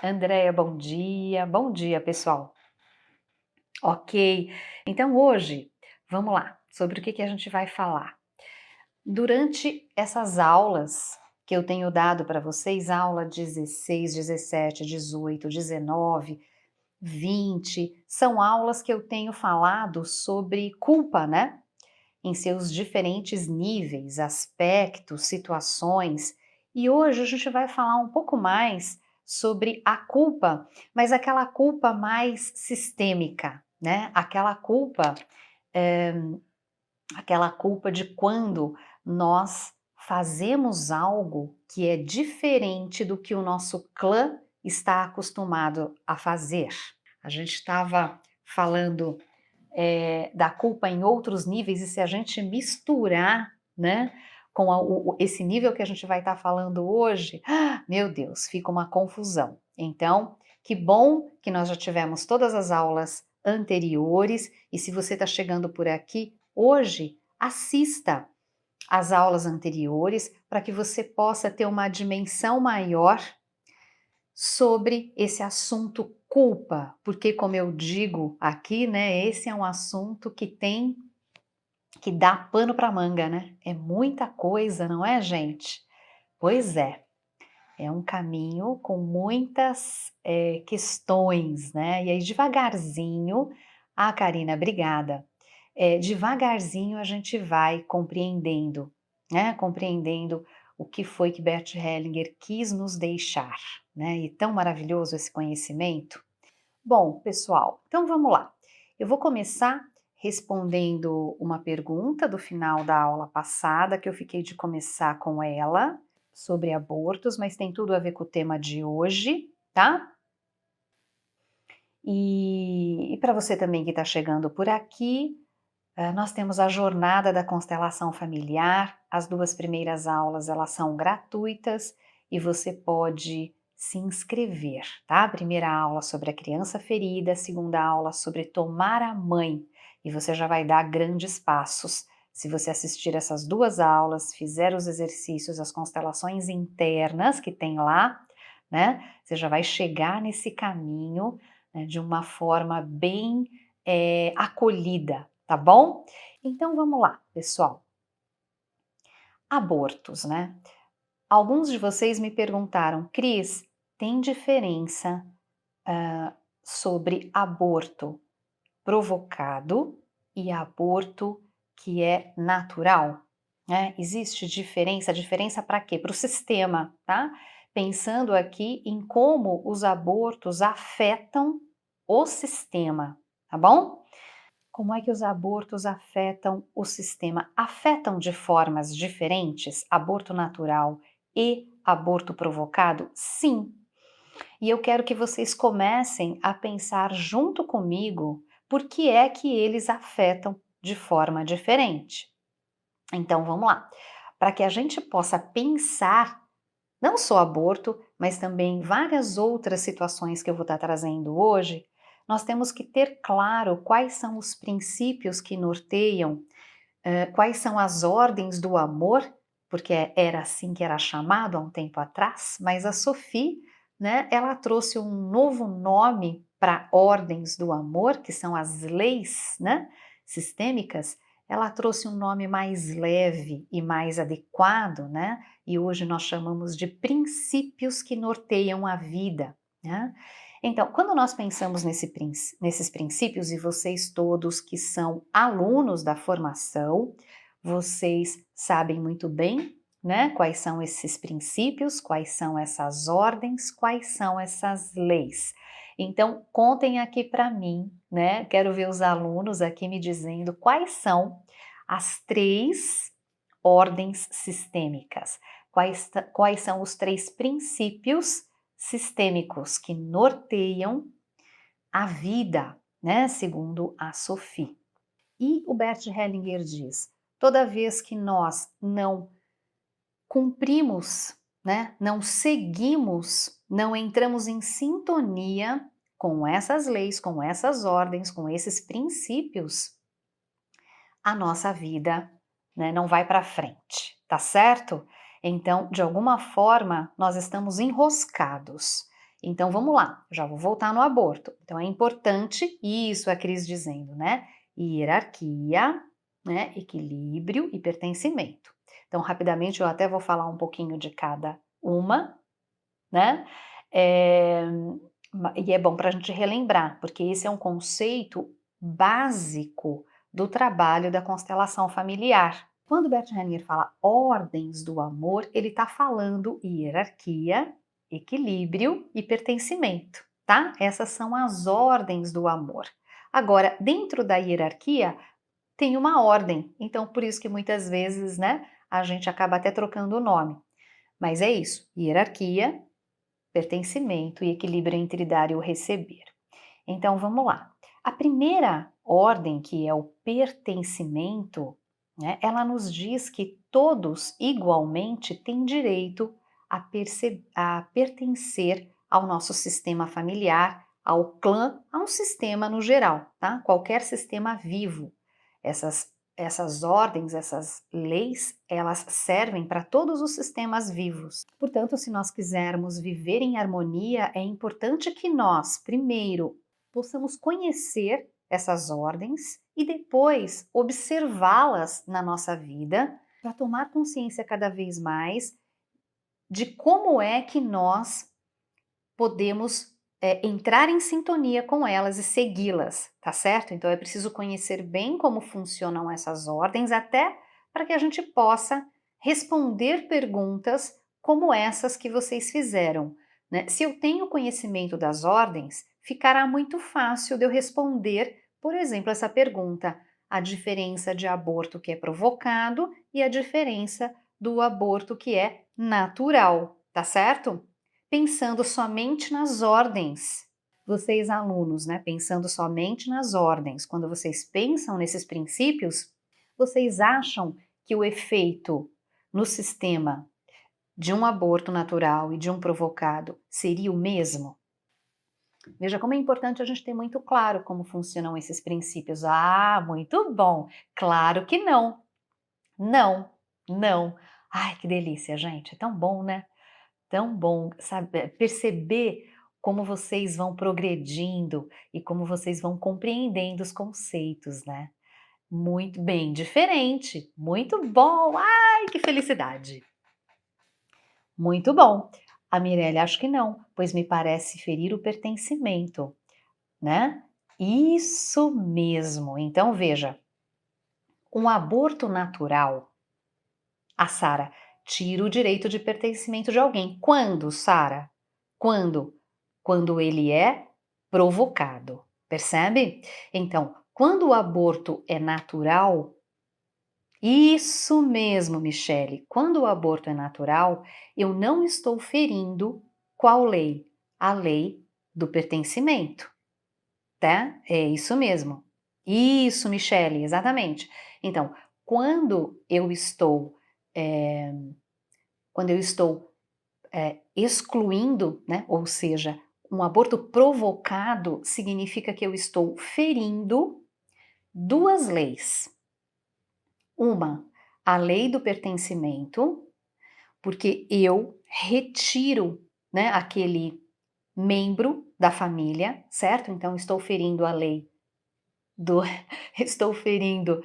Andréia, bom dia. Bom dia, pessoal. Ok, então hoje, vamos lá, sobre o que a gente vai falar. Durante essas aulas que eu tenho dado para vocês, aula 16, 17, 18, 19, 20, são aulas que eu tenho falado sobre culpa, né? Em seus diferentes níveis, aspectos, situações. E hoje a gente vai falar um pouco mais sobre a culpa, mas aquela culpa mais sistêmica, né? Aquela culpa de quando nós fazemos algo que é diferente do que o nosso clã está acostumado a fazer. A gente estava falando da culpa em outros níveis, e se a gente misturar, né, com esse nível que a gente vai estar falando hoje, meu Deus, fica uma confusão. Então, que bom que nós já tivemos todas as aulas anteriores, e se você está chegando por aqui hoje, assista às aulas anteriores para que você possa ter uma dimensão maior sobre esse assunto culpa, porque como eu digo aqui, né, esse é um assunto que dá pano para manga, né? É muita coisa, não é, gente? Pois é um caminho com muitas questões, né? E aí devagarzinho, Karina, obrigada. Devagarzinho a gente vai compreendendo, né? Compreendendo o que foi que Bert Hellinger quis nos deixar, né? E tão maravilhoso esse conhecimento. Bom, pessoal, então vamos lá. Eu vou começar respondendo uma pergunta do final da aula passada, que eu fiquei de começar com ela, sobre abortos, mas tem tudo a ver com o tema de hoje, tá? E para você também que está chegando por aqui, nós temos a jornada da constelação familiar. As duas primeiras aulas, elas são gratuitas e você pode se inscrever, tá? Primeira aula sobre a criança ferida, segunda aula sobre tomar a mãe, e você já vai dar grandes passos. Se você assistir essas duas aulas, fizer os exercícios, as constelações internas que tem lá, né? Você já vai chegar nesse caminho, né, de uma forma bem acolhida, tá bom? Então vamos lá, pessoal. Abortos, né? Alguns de vocês me perguntaram, Cris, tem diferença sobre aborto provocado e aborto que é natural? Né? Existe diferença? Diferença para quê? Para o sistema, tá? Pensando aqui em como os abortos afetam o sistema, tá bom? Como é que os abortos afetam o sistema? Afetam de formas diferentes aborto natural e aborto provocado? Sim. E eu quero que vocês comecem a pensar junto comigo por que é que eles afetam de forma diferente. Então vamos lá. Para que a gente possa pensar não só aborto, mas também várias outras situações que eu vou estar trazendo hoje, nós temos que ter claro quais são os princípios que norteiam, quais são as ordens do amor, porque era assim que era chamado há um tempo atrás, mas a Sophie, né, ela trouxe um novo nome para ordens do amor, que são as leis, né, sistêmicas. Ela trouxe um nome mais leve e mais adequado, né? E hoje nós chamamos de princípios que norteiam a vida, né? Então, quando nós pensamos nesses princípios, e vocês todos que são alunos da formação, vocês sabem muito bem, né, quais são esses princípios, quais são essas ordens, quais são essas leis. Então, contem aqui para mim, né? Quero ver os alunos aqui me dizendo quais são as três ordens sistêmicas, quais são os três princípios sistêmicos que norteiam a vida, né? Segundo a Sophie. E o Bert Hellinger diz: toda vez que nós não cumprimos, né, não seguimos, não entramos em sintonia com essas leis, com essas ordens, com esses princípios, a nossa vida, né, não vai para frente, tá certo? Então, de alguma forma, nós estamos enroscados. Então vamos lá, já vou voltar no aborto. Então é importante, isso a Cris dizendo, né? Hierarquia, né? Equilíbrio e pertencimento. Então rapidamente eu até vou falar um pouquinho de cada uma, né? É, e é bom para a gente relembrar, porque esse é um conceito básico do trabalho da constelação familiar. Quando Bert Hellinger fala ordens do amor, ele está falando hierarquia, equilíbrio e pertencimento, tá? Essas são as ordens do amor. Agora, dentro da hierarquia, tem uma ordem, então por isso que muitas vezes, né, a gente acaba até trocando o nome. Mas é isso, hierarquia, pertencimento e equilíbrio entre dar e o receber. Então vamos lá. A primeira ordem, que é o pertencimento, né, ela nos diz que todos igualmente têm direito a pertencer ao nosso sistema familiar, ao clã, a um sistema no geral, tá? Qualquer sistema vivo. Essas ordens, essas leis, elas servem para todos os sistemas vivos. Portanto, se nós quisermos viver em harmonia, é importante que nós, primeiro, possamos conhecer essas ordens e depois observá-las na nossa vida para tomar consciência cada vez mais de como é que nós podemos entrar em sintonia com elas e segui-las, tá certo? Então é preciso conhecer bem como funcionam essas ordens, até para que a gente possa responder perguntas como essas que vocês fizeram, né? Se eu tenho conhecimento das ordens, ficará muito fácil de eu responder, por exemplo, essa pergunta: a diferença de aborto que é provocado e a diferença do aborto que é natural, tá certo? Pensando somente nas ordens. Vocês, alunos, né, pensando somente nas ordens, quando vocês pensam nesses princípios, vocês acham que o efeito no sistema de um aborto natural e de um provocado seria o mesmo? Veja como é importante a gente ter muito claro como funcionam esses princípios. Ah, muito bom! Claro que não. Não, não. Ai, que delícia, gente. É tão bom, né? Tão bom, sabe, perceber como vocês vão progredindo e como vocês vão compreendendo os conceitos, né. Muito bem, diferente, muito bom, ai que felicidade. Muito bom. A Mirelle, acho que não, pois me parece ferir o pertencimento, né. Isso mesmo, então veja, um aborto natural, a Sara tira o direito de pertencimento de alguém. Quando, Sara? Quando? Quando ele é provocado, percebe? Então, quando o aborto é natural, isso mesmo, Michele, quando o aborto é natural, eu não estou ferindo qual lei? A lei do pertencimento, tá? É isso mesmo. Isso, Michele, exatamente. Então, quando eu estou, eh, quando eu estou excluindo, né, ou seja, um aborto provocado significa que eu estou ferindo duas leis. Uma, a lei do pertencimento, porque eu retiro, né, aquele membro da família, certo? Então estou ferindo a lei do estou ferindo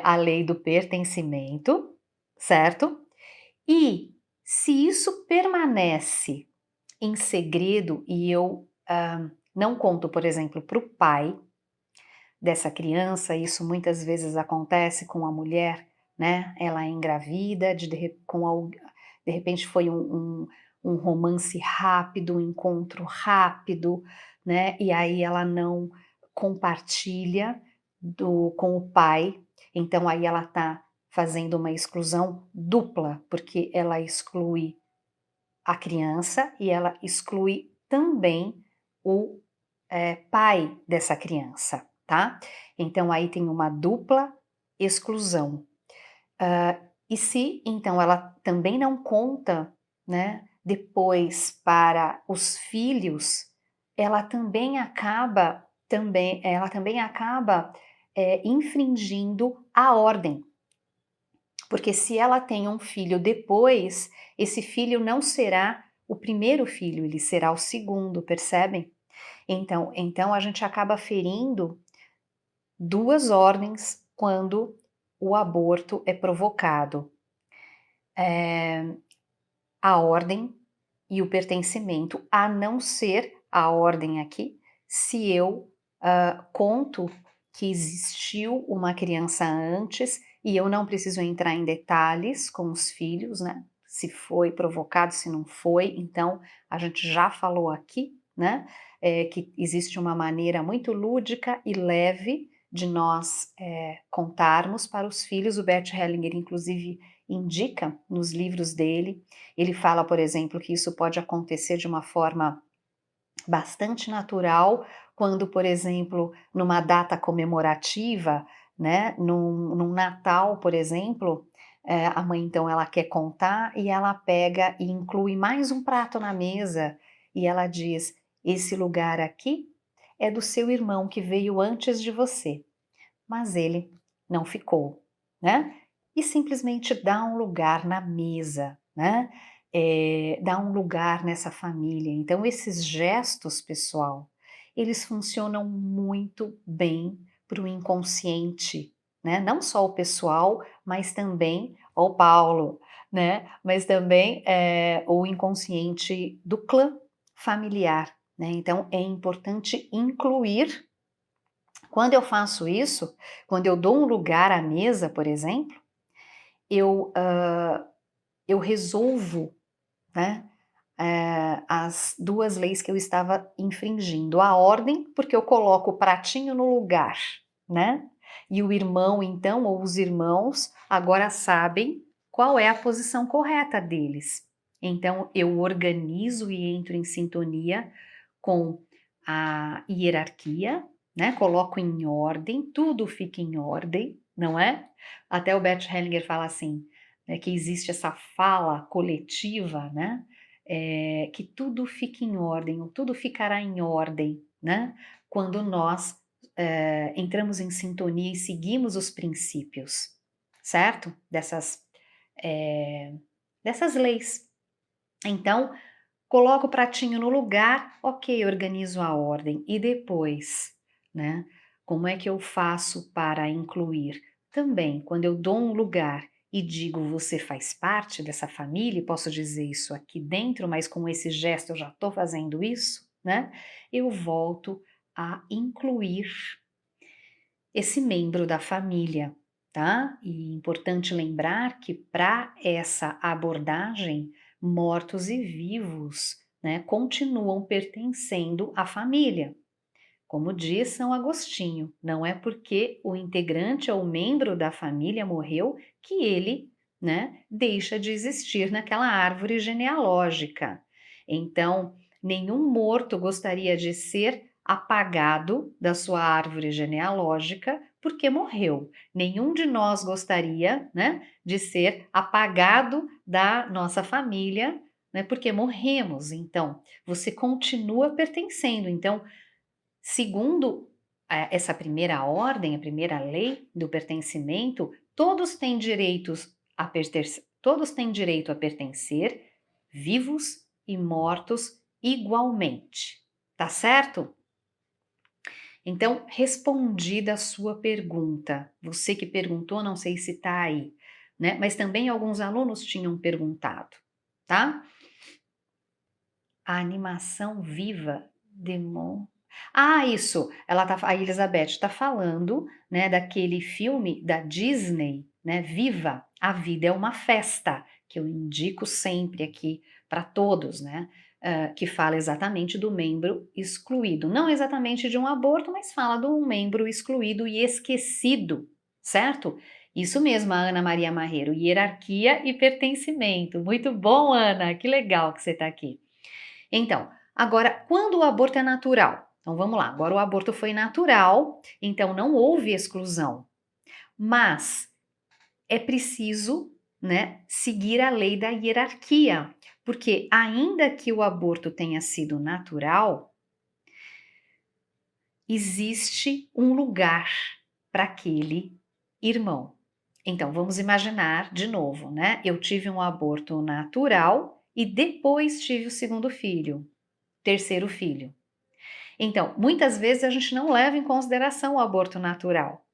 a lei do pertencimento, certo? E se isso permanece em segredo e eu não conto, por exemplo, para o pai dessa criança, isso muitas vezes acontece com a mulher, né? Ela é engravida, de repente foi um romance rápido, um encontro rápido, né? E aí ela não compartilha com o pai, então aí ela está fazendo uma exclusão dupla, porque ela exclui a criança e ela exclui também o pai dessa criança, tá? Então aí tem uma dupla exclusão. E se então ela também não conta, né, depois para os filhos, ela também acaba infringindo a ordem, porque se ela tem um filho depois, esse filho não será o primeiro filho, ele será o segundo, percebem? Então a gente acaba ferindo duas ordens quando o aborto é provocado. A ordem e o pertencimento, a não ser a ordem aqui, se eu conto que existiu uma criança antes e eu não preciso entrar em detalhes com os filhos, né? Se foi provocado, se não foi, então a gente já falou aqui, né? Que existe uma maneira muito lúdica e leve de nós contarmos para os filhos. O Bert Hellinger, inclusive, indica nos livros dele, ele fala, por exemplo, que isso pode acontecer de uma forma bastante natural, quando, por exemplo, numa data comemorativa, né, num Natal, por exemplo, a mãe então ela quer contar e ela pega e inclui mais um prato na mesa e ela diz: esse lugar aqui é do seu irmão que veio antes de você, mas ele não ficou, né? E simplesmente dá um lugar na mesa, né? Dá um lugar nessa família. Então, esses gestos, pessoal, eles funcionam muito bem para o inconsciente, né? Não só o pessoal, mas também o Paulo, né? Mas também o inconsciente do clã familiar, né? Então, é importante incluir. Quando eu faço isso, quando eu dou um lugar à mesa, por exemplo, eu, eu resolvo, né, as duas leis que eu estava infringindo. A ordem, porque eu coloco o pratinho no lugar, né? E o irmão, então, ou os irmãos, agora sabem qual é a posição correta deles. Então, eu organizo e entro em sintonia com a hierarquia, né? Coloco em ordem, tudo fica em ordem, não é? Até o Bert Hellinger fala assim, né, que existe essa fala coletiva, né? Que tudo fica em ordem, ou tudo ficará em ordem, né? Quando nós entramos em sintonia e seguimos os princípios, certo? Dessas leis. Então, coloco o pratinho no lugar, ok, organizo a ordem. E depois, né? Como é que eu faço para incluir? Também, quando eu dou um lugar e digo você faz parte dessa família, e posso dizer isso aqui dentro, mas com esse gesto eu já estou fazendo isso, né? Eu volto a incluir esse membro da família, tá? E é importante lembrar que para essa abordagem, mortos e vivos, né, continuam pertencendo à família. Como diz São Agostinho, não é porque o integrante ou membro da família morreu que ele, né, deixa de existir naquela árvore genealógica. Então, nenhum morto gostaria de ser apagado da sua árvore genealógica porque morreu. Nenhum de nós gostaria, né, de ser apagado da nossa família, né, porque morremos. Então, você continua pertencendo. Então, segundo essa primeira ordem, a primeira lei do pertencimento, todos têm direito a pertencer, vivos e mortos igualmente. Tá certo? Então, respondida a sua pergunta, você que perguntou, não sei se tá aí, né? Mas também alguns alunos tinham perguntado, tá? A animação viva isso, a Elizabeth está falando, né, daquele filme da Disney, né, Viva, a vida é uma festa, que eu indico sempre aqui para todos, né, que fala exatamente do membro excluído, não exatamente de um aborto, mas fala de um membro excluído e esquecido, certo? Isso mesmo, a Ana Maria Marreiro, hierarquia e pertencimento. Muito bom, Ana, que legal que você está aqui. Então, agora, quando o aborto é natural? Então vamos lá, agora o aborto foi natural, então não houve exclusão, mas é preciso, né, seguir a lei da hierarquia, porque ainda que o aborto tenha sido natural, existe um lugar para aquele irmão. Então vamos imaginar de novo, né? Eu tive um aborto natural e depois tive o segundo filho, terceiro filho. Então, muitas vezes a gente não leva em consideração o aborto natural.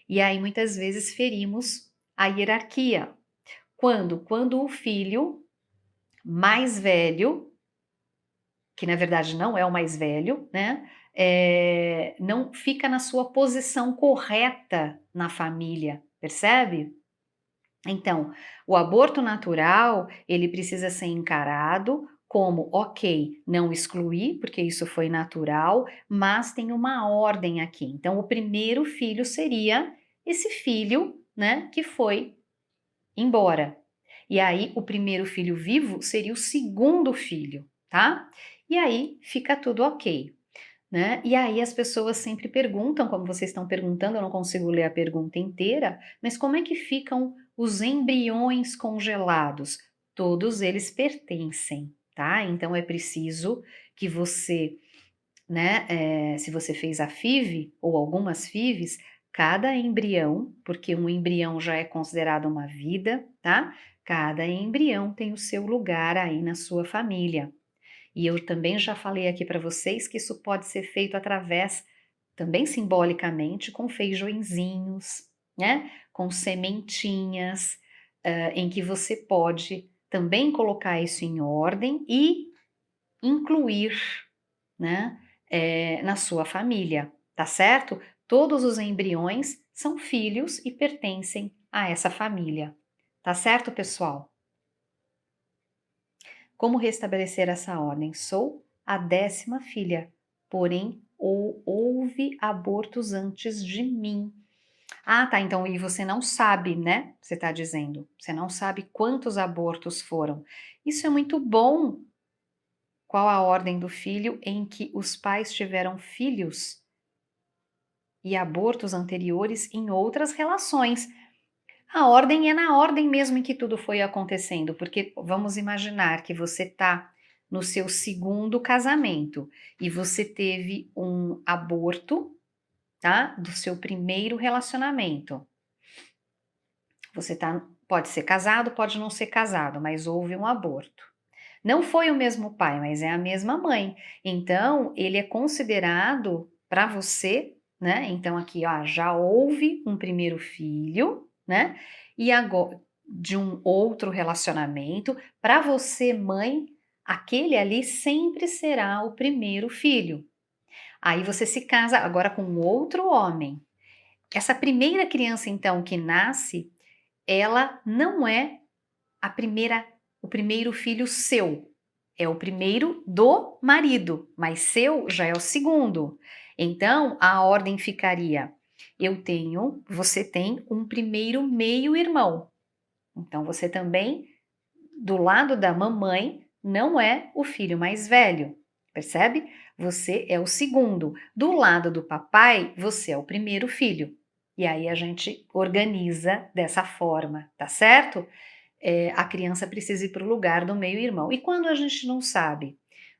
E aí, muitas vezes, ferimos a hierarquia. Quando? Quando o filho mais velho, que na verdade não é o mais velho, né? Não fica na sua posição correta na família, percebe? Então, o aborto natural, ele precisa ser encarado como, ok, não excluir, porque isso foi natural, mas tem uma ordem aqui. Então, o primeiro filho seria esse filho, né, que foi embora. E aí, o primeiro filho vivo seria o segundo filho, tá? E aí, fica tudo ok. Né? E aí as pessoas sempre perguntam, como vocês estão perguntando, eu não consigo ler a pergunta inteira, mas como é que ficam os embriões congelados? Todos eles pertencem, tá? Então é preciso que você, né, se você fez a FIV ou algumas FIVs, cada embrião, porque um embrião já é considerado uma vida, tá? Cada embrião tem o seu lugar aí na sua família. E eu também já falei aqui para vocês que isso pode ser feito através, também simbolicamente, com feijõezinhos, né? Com sementinhas, em que você pode também colocar isso em ordem e incluir, né? Na sua família, tá certo? Todos os embriões são filhos e pertencem a essa família, tá certo, pessoal? Como restabelecer essa ordem? Sou a 10ª filha, porém houve abortos antes de mim. Ah, tá, então e você não sabe, né? Você está dizendo, você não sabe quantos abortos foram. Isso é muito bom. Qual a ordem do filho em que os pais tiveram filhos e abortos anteriores em outras relações? A ordem é na ordem mesmo em que tudo foi acontecendo, porque vamos imaginar que você está no seu segundo casamento e você teve um aborto, tá? Do seu primeiro relacionamento. Você pode ser casado, pode não ser casado, mas houve um aborto. Não foi o mesmo pai, mas é a mesma mãe. Então, ele é considerado para você, né? Então, aqui, ó, já houve um primeiro filho, né? E agora, de um outro relacionamento, para você, mãe, aquele ali sempre será o primeiro filho. Aí você se casa agora com outro homem. Essa primeira criança, então, que nasce, ela não é o primeiro filho seu, é o primeiro do marido, mas seu já é o segundo. Então, a ordem ficaria: você tem um primeiro meio-irmão. Então, você também, do lado da mamãe, não é o filho mais velho, percebe? Você é o segundo. Do lado do papai, você é o primeiro filho. E aí a gente organiza dessa forma, tá certo? A criança precisa ir para o lugar do meio-irmão. E quando a gente não sabe?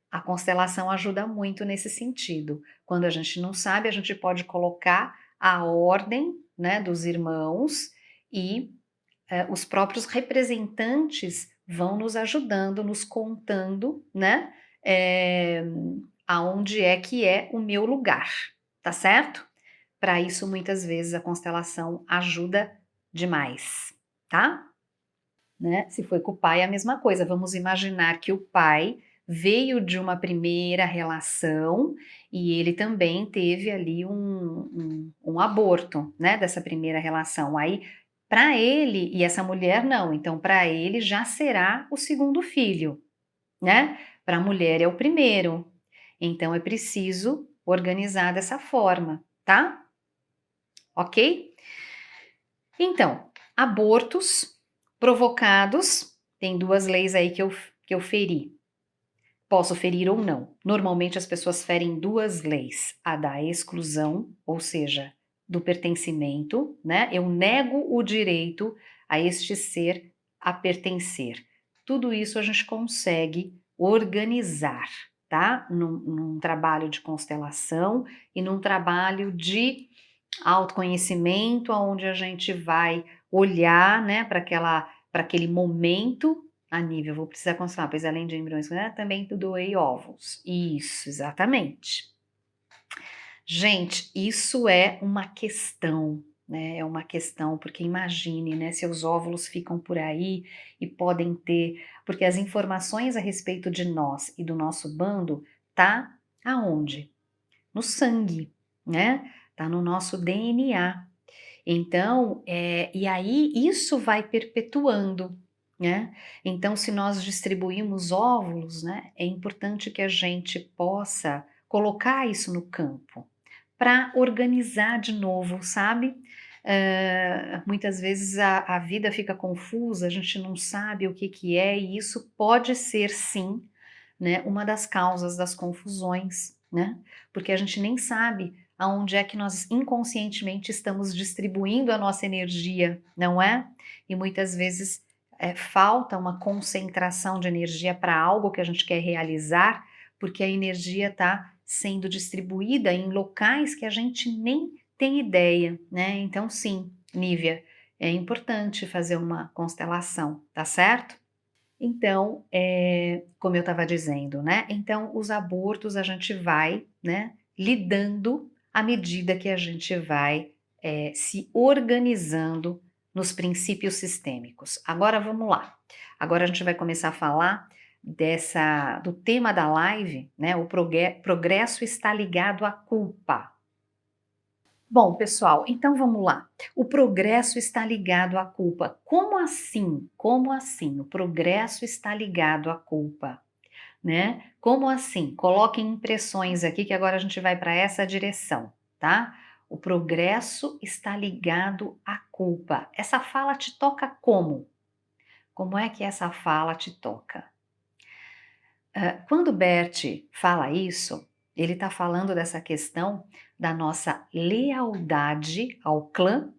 A constelação ajuda muito nesse sentido. Quando a gente não sabe, a gente pode colocar a ordem, né, dos irmãos e os próprios representantes vão nos ajudando, nos contando, né, aonde é que é o meu lugar, tá certo? Para isso, muitas vezes a constelação ajuda demais, tá? Né? Se foi com o pai, é a mesma coisa. Vamos imaginar que o pai veio de uma primeira relação e ele também teve ali um aborto, né, dessa primeira relação. Aí, para ele, e essa mulher não, então para ele já será o segundo filho, né? Para a mulher é o primeiro. Então é preciso organizar dessa forma, tá? Ok? Então, abortos provocados, tem duas leis aí que eu feri. Posso ferir ou não. Normalmente as pessoas ferem duas leis: a da exclusão, ou seja, do pertencimento, né? Eu nego o direito a este ser a pertencer. Tudo isso a gente consegue organizar, tá? Num trabalho de constelação e num trabalho de autoconhecimento, onde a gente vai olhar, né, para aquele momento A Nívia, eu vou precisar consultar, pois além de embriões, né, também doei óvulos. Isso, exatamente. Gente, isso é uma questão, né? É uma questão, porque imagine, né? Seus óvulos ficam por aí e podem ter, porque as informações a respeito de nós e do nosso bando tá aonde? No sangue, né? Tá no nosso DNA. Então, e aí isso vai perpetuando, né? Então, se nós distribuímos óvulos, né, é importante que a gente possa colocar isso no campo para organizar de novo, sabe? Muitas vezes a vida fica confusa, a gente não sabe o que que é, e isso pode ser sim, né, uma das causas das confusões, né? Porque a gente nem sabe aonde é que nós inconscientemente estamos distribuindo a nossa energia, não é? E muitas vezes falta uma concentração de energia para algo que a gente quer realizar, porque a energia está sendo distribuída em locais que a gente nem tem ideia, né? Então, sim, Nívia, é importante fazer uma constelação, tá certo? Então, como eu estava dizendo, né? Então, os abortos a gente vai, né, lidando à medida que a gente vai se organizando nos princípios sistêmicos. Agora vamos lá. Agora a gente vai começar a falar do tema da live, né? O progresso está ligado à culpa. Bom, pessoal, então vamos lá. O progresso está ligado à culpa. Como assim? Como assim? O progresso está ligado à culpa, né? Como assim? Coloquem impressões aqui que agora a gente vai para essa direção, tá? O progresso está ligado à culpa. Essa fala te toca como? Como é que essa fala te toca? Quando Bert fala isso, ele está falando dessa questão da nossa lealdade ao clã,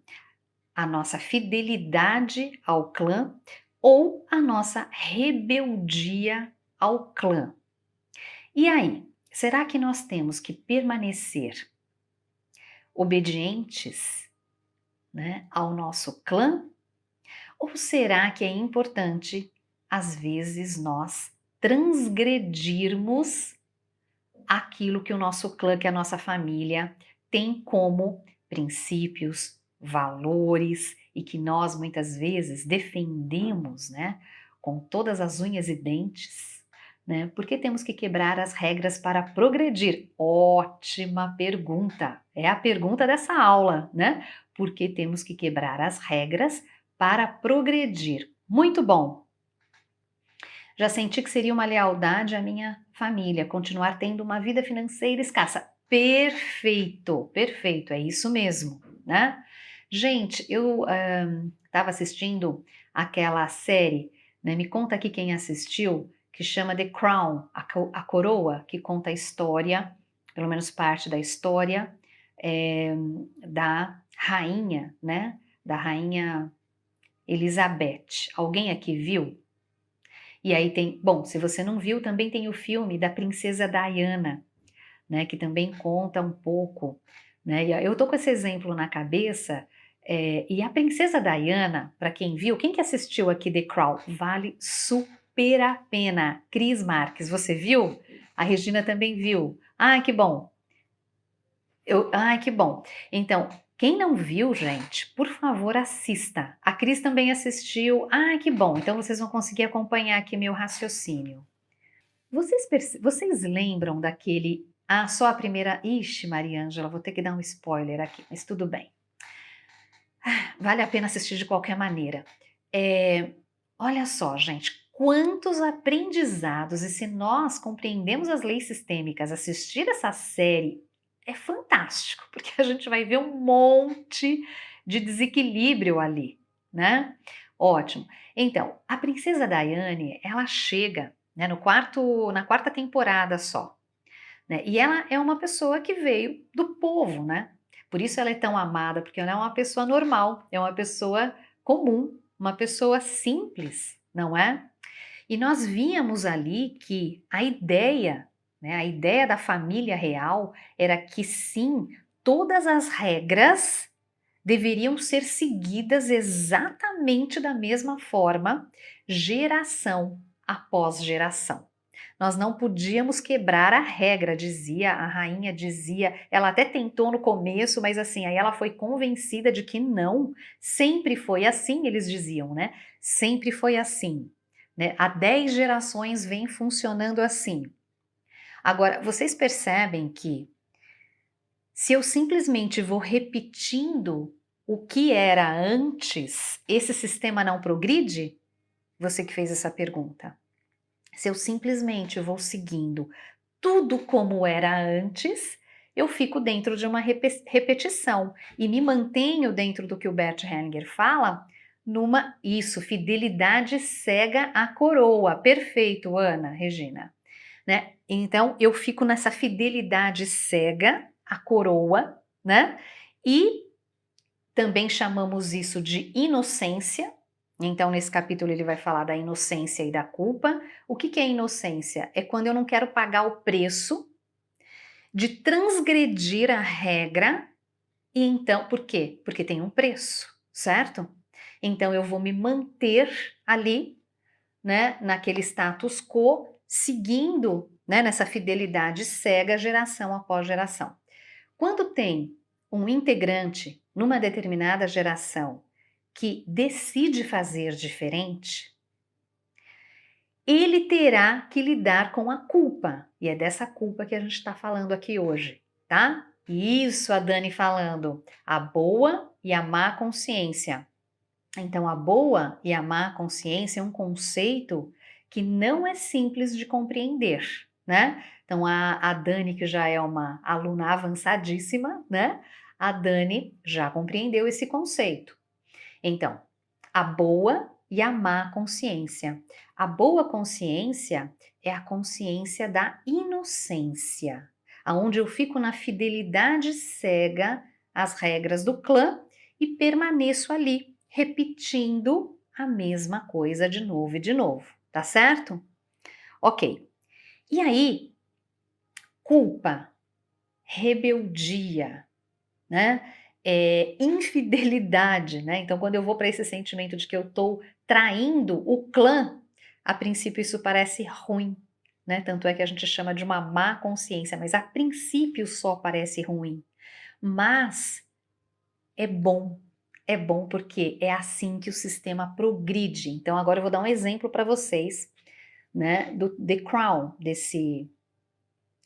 a nossa fidelidade ao clã ou a nossa rebeldia ao clã. E aí, será que nós temos que permanecer obedientes, né, ao nosso clã? Ou será que é importante, às vezes, nós transgredirmos aquilo que o nosso clã, que a nossa família tem como princípios, valores e que nós muitas vezes defendemos, né, com todas as unhas e dentes, né? Por que temos que quebrar as regras para progredir? Ótima pergunta. É a pergunta dessa aula, né? Por que temos que quebrar as regras para progredir? Muito bom. Já senti que seria uma lealdade à minha família, continuar tendo uma vida financeira escassa. Perfeito, perfeito, é isso mesmo, né? Gente, eu estava assistindo aquela série, né? Me conta aqui quem assistiu, que chama The Crown, a Coroa, que conta a história, pelo menos parte da história, da rainha, né? Da rainha Elizabeth. Alguém aqui viu? E aí tem, bom, se você não viu, também tem o filme da Princesa Diana, né, que também conta um pouco, né? E eu tô com esse exemplo na cabeça, e a Princesa Diana, para quem viu, quem que assistiu aqui The Crown, vale super a pena. Cris Marques, você viu? A Regina também viu. Ah, que bom. Ai, que bom. Então, quem não viu, gente, por favor, assista. A Cris também assistiu. Ai, que bom. Então, vocês vão conseguir acompanhar aqui meu raciocínio. Vocês lembram daquele. Ah, só a primeira. Ixi, Mariângela, vou ter que dar um spoiler aqui, mas tudo bem. Vale a pena assistir de qualquer maneira. Olha só, gente, quantos aprendizados, e se nós compreendemos as leis sistêmicas, assistir essa série é fantástico, porque a gente vai ver um monte de desequilíbrio ali, né? Ótimo. Então, a princesa Diane, ela chega, né, na quarta temporada só, né? E ela é uma pessoa que veio do povo, né? Por isso ela é tão amada, porque ela é uma pessoa normal, é uma pessoa comum, uma pessoa simples, não é? E nós víamos ali que a ideia, né, a ideia da família real era que sim, todas as regras deveriam ser seguidas exatamente da mesma forma, geração após geração. Nós não podíamos quebrar a regra, dizia, a rainha dizia, ela até tentou no começo, mas assim, aí ela foi convencida de que não, sempre foi assim, eles diziam, né? Sempre foi assim, né? Há 10 gerações vem funcionando assim. Agora, vocês percebem que se eu simplesmente vou repetindo o que era antes, esse sistema não progride? Você que fez essa pergunta. Se eu simplesmente vou seguindo tudo como era antes, eu fico dentro de uma repetição e me mantenho dentro do que o Bert Hellinger fala, fidelidade cega à coroa. Perfeito, Ana, Regina. Né? Então eu fico nessa fidelidade cega à coroa, né? E também chamamos isso de inocência. Então, nesse capítulo, ele vai falar da inocência e da culpa. O que é inocência? É quando eu não quero pagar o preço de transgredir a regra, e então, por quê? Porque tem um preço, certo? Então, eu vou me manter ali, né, naquele status quo, seguindo, né, nessa fidelidade cega, geração após geração. Quando tem um integrante numa determinada geração que decide fazer diferente, ele terá que lidar com a culpa. E é dessa culpa que a gente está falando aqui hoje, tá? Isso, a Dani falando. A boa e a má consciência. Então, a boa e a má consciência é um conceito que não é simples de compreender, né? Então, a Dani, que já é uma aluna avançadíssima, né? A Dani já compreendeu esse conceito. Então, a boa e a má consciência. A boa consciência é a consciência da inocência, aonde eu fico na fidelidade cega às regras do clã e permaneço ali, repetindo a mesma coisa de novo e de novo, tá certo? Ok. E aí, culpa, rebeldia, né? Infidelidade, né? Então, quando eu vou para esse sentimento de que eu estou traindo o clã, a princípio isso parece ruim, né? Tanto é que a gente chama de uma má consciência, mas a princípio só parece ruim. Mas é bom. É bom porque é assim que o sistema progride. Então, agora eu vou dar um exemplo para vocês, né? Do The Crown, desse.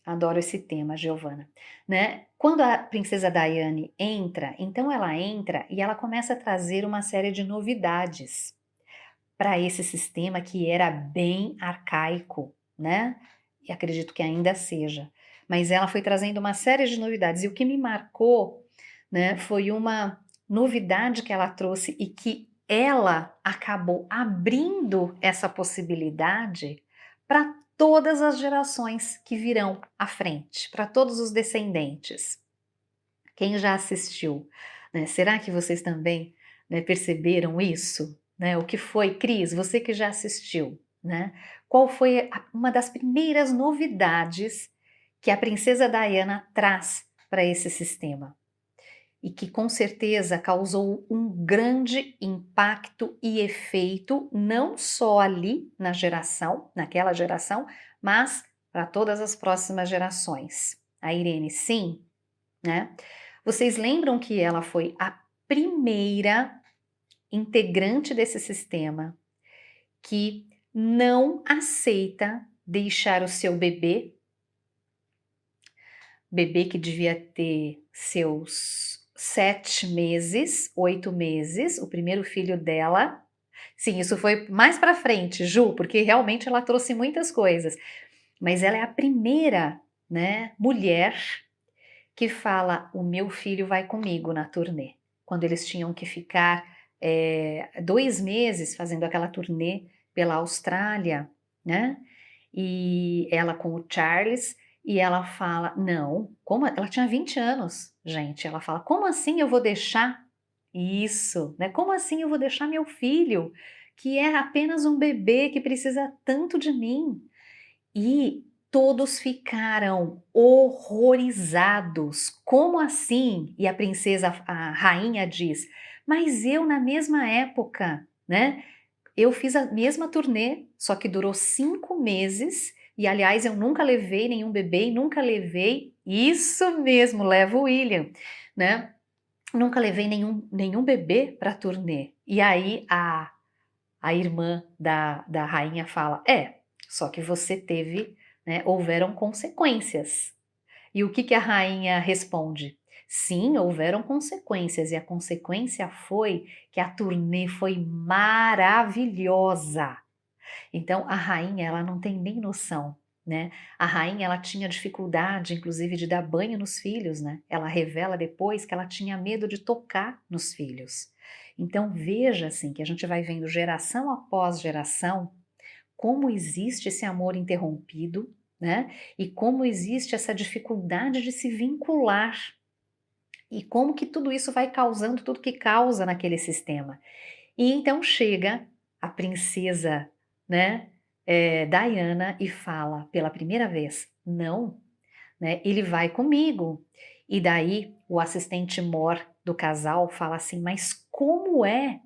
Adoro esse tema, Giovana, né? Quando a princesa Diane entra, então ela entra e ela começa a trazer uma série de novidades para esse sistema que era bem arcaico, né? E acredito que ainda seja. Mas ela foi trazendo uma série de novidades e o que me marcou, né, foi uma novidade que ela trouxe e que ela acabou abrindo essa possibilidade para todas as gerações que virão à frente, para todos os descendentes. Quem já assistiu, né? Será que vocês também, né, perceberam isso? Né? O que foi, Cris, você que já assistiu, né? Qual foi uma das primeiras novidades que a princesa Diana traz para esse sistema? E que com certeza causou um grande impacto e efeito, não só ali naquela geração, mas para todas as próximas gerações. A Irene, sim, né? Vocês lembram que ela foi a primeira integrante desse sistema que não aceita deixar o seu bebê que devia ter seus 7 meses, 8 meses, o primeiro filho dela. Sim, isso foi mais para frente, Ju, porque realmente ela trouxe muitas coisas. Mas ela é a primeira, né, mulher que fala: o meu filho vai comigo na turnê. Quando eles tinham que ficar 2 meses fazendo aquela turnê pela Austrália, né? E ela com o Charles, e ela fala: não, como ela tinha 20 anos, gente. Ela fala: como assim eu vou deixar isso, né? Como assim eu vou deixar meu filho, que é apenas um bebê que precisa tanto de mim? E Todos ficaram horrorizados. Como assim? E a princesa, a rainha diz: mas eu na mesma época, né? Eu fiz a mesma turnê, só que durou 5 meses. E aliás, eu nunca levei nenhum bebê e nunca levei, isso mesmo, leva o William, né? Nunca levei nenhum bebê para turnê. E aí a irmã da rainha fala: só que você teve, né, houveram consequências. E o que que a rainha responde? Sim, houveram consequências, e a consequência foi que a turnê foi maravilhosa. Então, a rainha, ela não tem nem noção, né? A rainha, ela tinha dificuldade, inclusive, de dar banho nos filhos, né? Ela revela depois que ela tinha medo de tocar nos filhos. Então, veja, assim, que a gente vai vendo geração após geração, como existe esse amor interrompido, né? E como existe essa dificuldade de se vincular. E como que tudo isso vai causando tudo que causa naquele sistema. E então chega a princesa, né, Diana e fala pela primeira vez: não, né, ele vai comigo. E daí o assistente mor do casal fala assim: mas como é,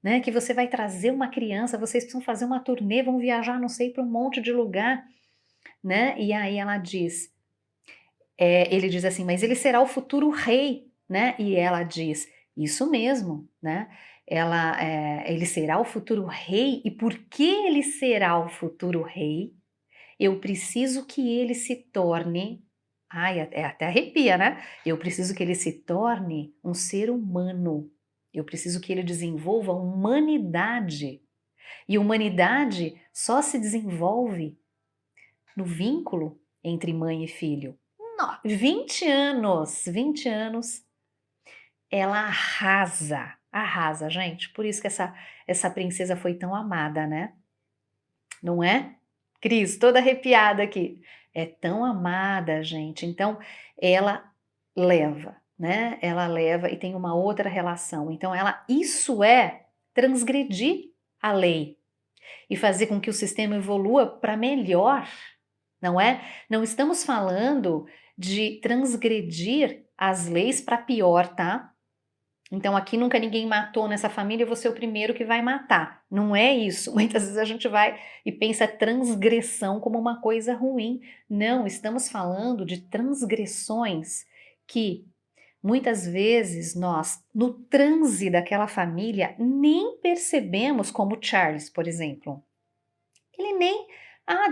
né, que você vai trazer uma criança? Vocês precisam fazer uma turnê, vão viajar, não sei, para um monte de lugar, né? E aí ela diz, ele diz assim: mas ele será o futuro rei, né? E ela diz: isso mesmo, né? Ele será o futuro rei, e porque ele será o futuro rei, eu preciso que ele se torne, ai, até arrepia, né? Eu preciso que ele se torne um ser humano. Eu preciso que ele desenvolva humanidade. E humanidade só se desenvolve no vínculo entre mãe e filho. 20 anos, ela arrasa, arrasa, gente. Por isso que essa princesa foi tão amada, né? Não é? Cris, toda arrepiada aqui. É tão amada, gente. Então, ela leva, né? Ela leva e tem uma outra relação. Então, isso é transgredir a lei e fazer com que o sistema evolua para melhor, não é? Não estamos falando de transgredir as leis para pior, tá? Então aqui nunca ninguém matou nessa família, eu vou ser o primeiro que vai matar. Não é isso. Muitas vezes a gente vai e pensa transgressão como uma coisa ruim. Não, estamos falando de transgressões que muitas vezes nós, no transe daquela família, nem percebemos, como Charles, por exemplo. Ele nem,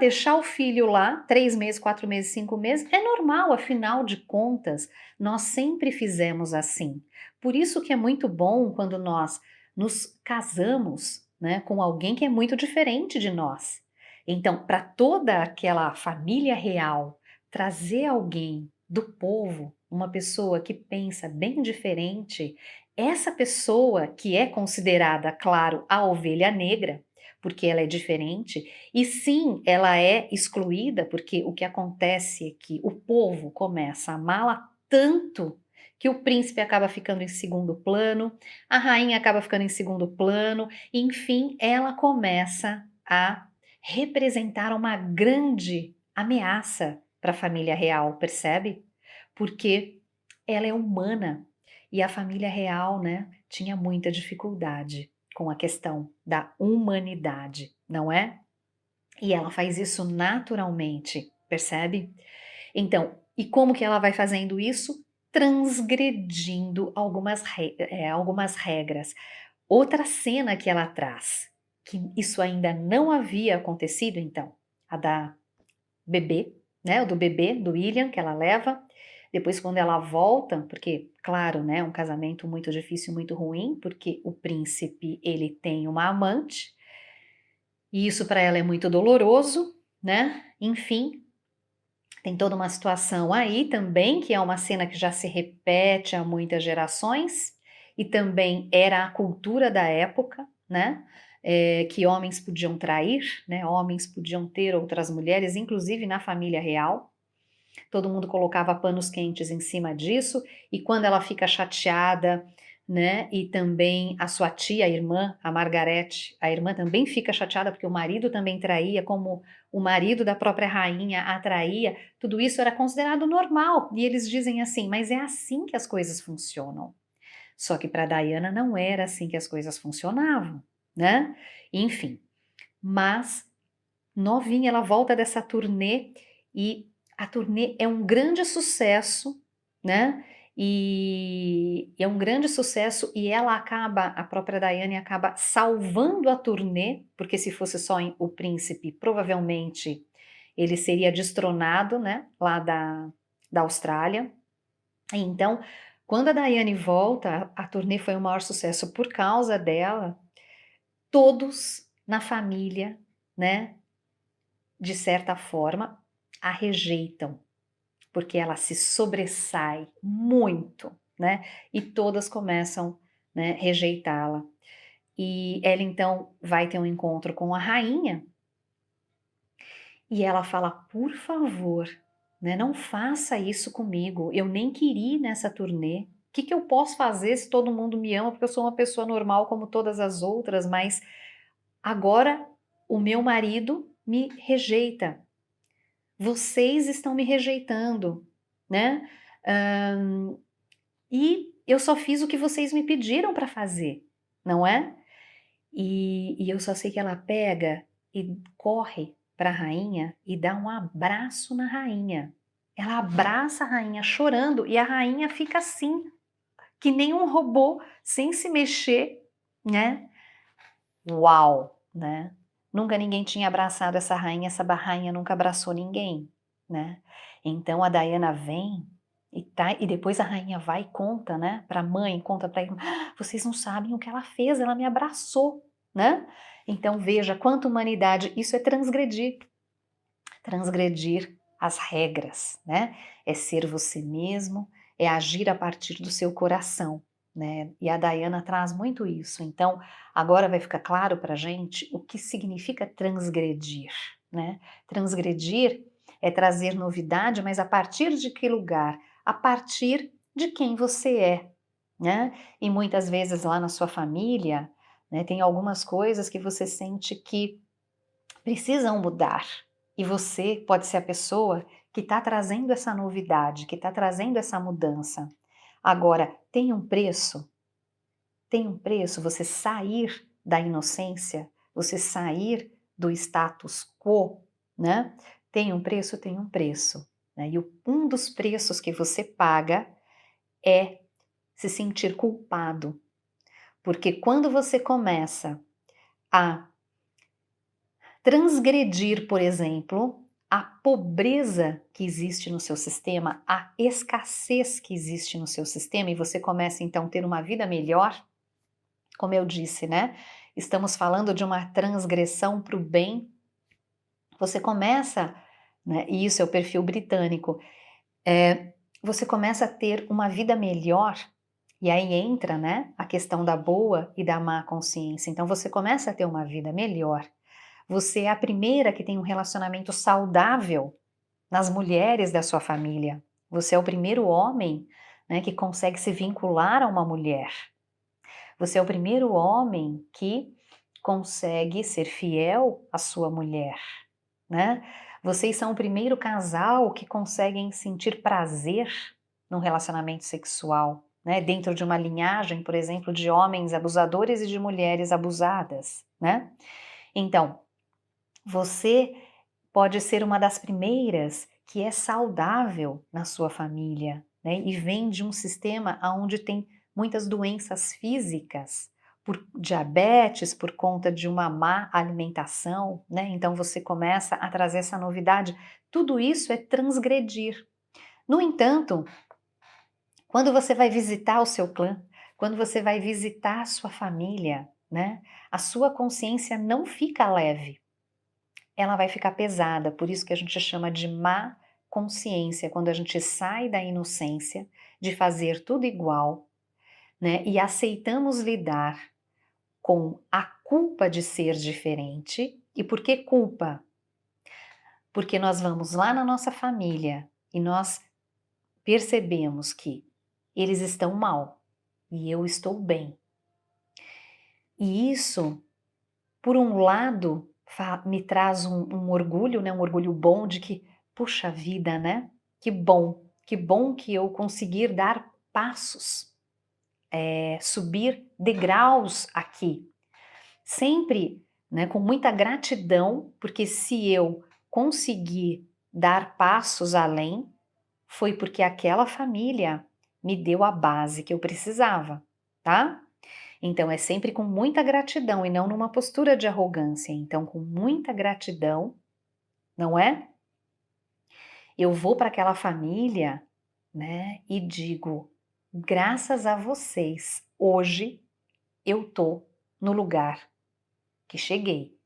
deixar o filho lá, 3 meses, 4 meses, 5 meses, é normal, afinal de contas, nós sempre fizemos assim. Por isso que é muito bom quando nós nos casamos, né, com alguém que é muito diferente de nós. Então, para toda aquela família real, trazer alguém do povo, uma pessoa que pensa bem diferente, essa pessoa que é considerada, claro, a ovelha negra, porque ela é diferente, e sim, ela é excluída, porque o que acontece é que o povo começa a amá-la tanto que o príncipe acaba ficando em segundo plano, a rainha acaba ficando em segundo plano, e, enfim, ela começa a representar uma grande ameaça para a família real, percebe? Porque ela é humana e a família real, né, tinha muita dificuldade com a questão da humanidade, não é? E ela faz isso naturalmente, percebe? Então, e como que ela vai fazendo isso? Transgredindo algumas regras. Outra cena que ela traz, que isso ainda não havia acontecido, então, a da bebê, né? O do bebê, do William, que ela leva. Depois, quando ela volta, porque, claro, né? Um casamento muito difícil, muito ruim, porque o príncipe, ele tem uma amante, e isso para ela é muito doloroso, né? Enfim, tem toda uma situação aí também, que é uma cena que já se repete há muitas gerações, e também era a cultura da época, né? Que homens podiam trair, né? Homens podiam ter outras mulheres, inclusive na família real. Todo mundo colocava panos quentes em cima disso, e quando ela fica chateada, né, e também a sua tia, a irmã, a Margarete, a irmã também fica chateada porque o marido também traía, como o marido da própria rainha a traía, tudo isso era considerado normal, e eles dizem assim: "Mas é assim que as coisas funcionam". Só que para Diana não era assim que as coisas funcionavam, né. Enfim, mas novinha ela volta dessa turnê e a turnê é um grande sucesso, né, é um grande sucesso e ela acaba a própria Diane acaba salvando a turnê, porque se fosse só o príncipe, provavelmente ele seria destronado, né, lá da Austrália. E então, quando a Diane volta, a turnê foi o maior sucesso por causa dela, todos na família, né, de certa forma, a rejeitam, porque ela se sobressai muito, né, e todas começam, né, rejeitá-la. E ela então vai ter um encontro com a rainha, e ela fala: "Por favor, né, não faça isso comigo, eu nem queria ir nessa turnê. O que que eu posso fazer se todo mundo me ama, porque eu sou uma pessoa normal como todas as outras, mas agora o meu marido me rejeita. Vocês estão me rejeitando, né, hã, e eu só fiz o que vocês me pediram para fazer, não é?" E eu só sei que ela pega e corre para a rainha e dá um abraço na rainha. Ela abraça a rainha chorando e a rainha fica assim, que nem um robô, sem se mexer, né. Uau, né. Nunca ninguém tinha abraçado essa rainha nunca abraçou ninguém, né. Então a Diana vem e depois a rainha vai e conta, né, pra mãe, conta pra irmã: "Ah, vocês não sabem o que ela fez, ela me abraçou", né. Então veja quanta humanidade, isso é transgredir, transgredir as regras, né, é ser você mesmo, é agir a partir do seu coração, né, e a Diana traz muito isso. Então, agora vai ficar claro pra gente o que significa transgredir, né. Transgredir é trazer novidade, mas a partir de que lugar? A partir de quem você é, né. E muitas vezes lá na sua família, né, tem algumas coisas que você sente que precisam mudar. E você pode ser a pessoa que está trazendo essa novidade, que está trazendo essa mudança. Agora, tem um preço você sair da inocência, você sair do status quo, né? Tem um preço. Né? E um dos preços que você paga é se sentir culpado. Porque quando você começa a transgredir, por exemplo, a pobreza que existe no seu sistema, a escassez que existe no seu sistema, e você começa então a ter uma vida melhor, como eu disse, né? Estamos falando de uma transgressão para o bem. Você começa, né? E isso é o perfil britânico. Você começa a ter uma vida melhor. E aí entra, né, a questão da boa e da má consciência. Então você começa a ter uma vida melhor. Você é a primeira que tem um relacionamento saudável nas mulheres da sua família. Você é o primeiro homem, né, que consegue se vincular a uma mulher. Você é o primeiro homem que consegue ser fiel à sua mulher, né? Vocês são o primeiro casal que conseguem sentir prazer no relacionamento sexual, né? Dentro de uma linhagem, por exemplo, de homens abusadores e de mulheres abusadas, né? Então, você pode ser uma das primeiras que é saudável na sua família, né, e vem de um sistema onde tem muitas doenças físicas, por diabetes, por conta de uma má alimentação, né, então você começa a trazer essa novidade. Tudo isso é transgredir. No entanto, quando você vai visitar o seu clã, quando você vai visitar a sua família, né, a sua consciência não fica leve, ela vai ficar pesada, por isso que a gente chama de má consciência, quando a gente sai da inocência de fazer tudo igual, né, e aceitamos lidar com a culpa de ser diferente. E por que culpa? Porque nós vamos lá na nossa família e nós percebemos que eles estão mal, e eu estou bem. E isso, por um lado, me traz um orgulho, né? Um orgulho bom de que, puxa vida, né? Que bom que eu conseguir dar passos, subir degraus aqui. Sempre, né, com muita gratidão, porque se eu conseguir dar passos além, foi porque aquela família me deu a base que eu precisava, tá? Então é sempre com muita gratidão e não numa postura de arrogância. Então, com muita gratidão, não é? Eu vou para aquela família, né, e digo: graças a vocês, hoje eu tô no lugar que cheguei.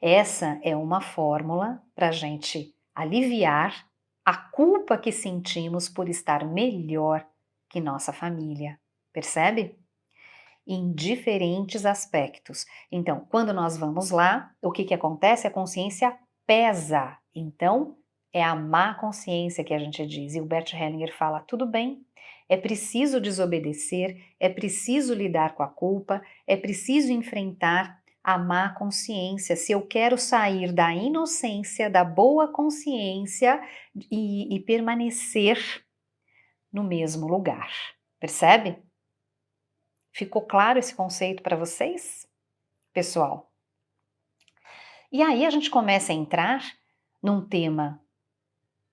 Essa é uma fórmula para a gente aliviar a culpa que sentimos por estar melhor que nossa família. Percebe? Em diferentes aspectos. Então, quando nós vamos lá, o que acontece? A consciência pesa. Então, é a má consciência que a gente diz. E o Bert Hellinger fala: tudo bem, é preciso desobedecer, é preciso lidar com a culpa, é preciso enfrentar a má consciência. Se eu quero sair da inocência, da boa consciência e permanecer no mesmo lugar. Percebe? Ficou claro esse conceito para vocês, pessoal? E aí a gente começa a entrar num tema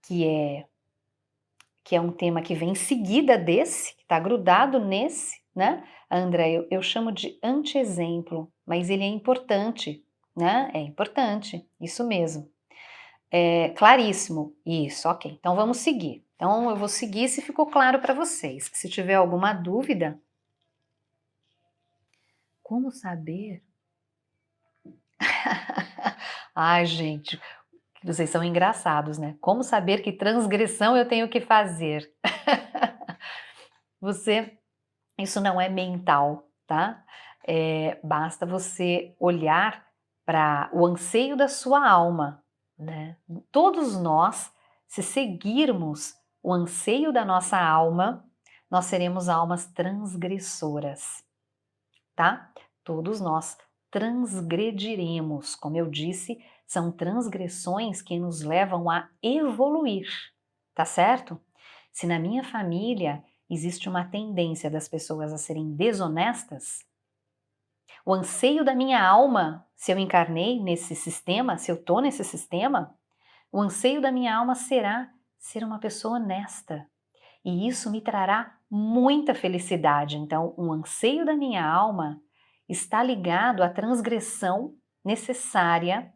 que é um tema que vem em seguida desse, que está grudado nesse, né? André, eu chamo de anti-exemplo, mas ele é importante, né? É importante, isso mesmo. É claríssimo, isso, ok. Então vamos seguir. Então eu vou seguir se ficou claro para vocês. Se tiver alguma dúvida, como saber? Ai, gente, vocês são engraçados, né? Como saber que transgressão eu tenho que fazer? Isso não é mental, tá? Basta você olhar para o anseio da sua alma, né? Todos nós, se seguirmos o anseio da nossa alma, nós seremos almas transgressoras, tá? Todos nós transgrediremos, como eu disse, são transgressões que nos levam a evoluir, tá certo? Se na minha família existe uma tendência das pessoas a serem desonestas, o anseio da minha alma, se eu encarnei nesse sistema, se eu tô nesse sistema, o anseio da minha alma será ser uma pessoa honesta. E isso me trará muita felicidade. Então, o anseio da minha alma está ligado à transgressão necessária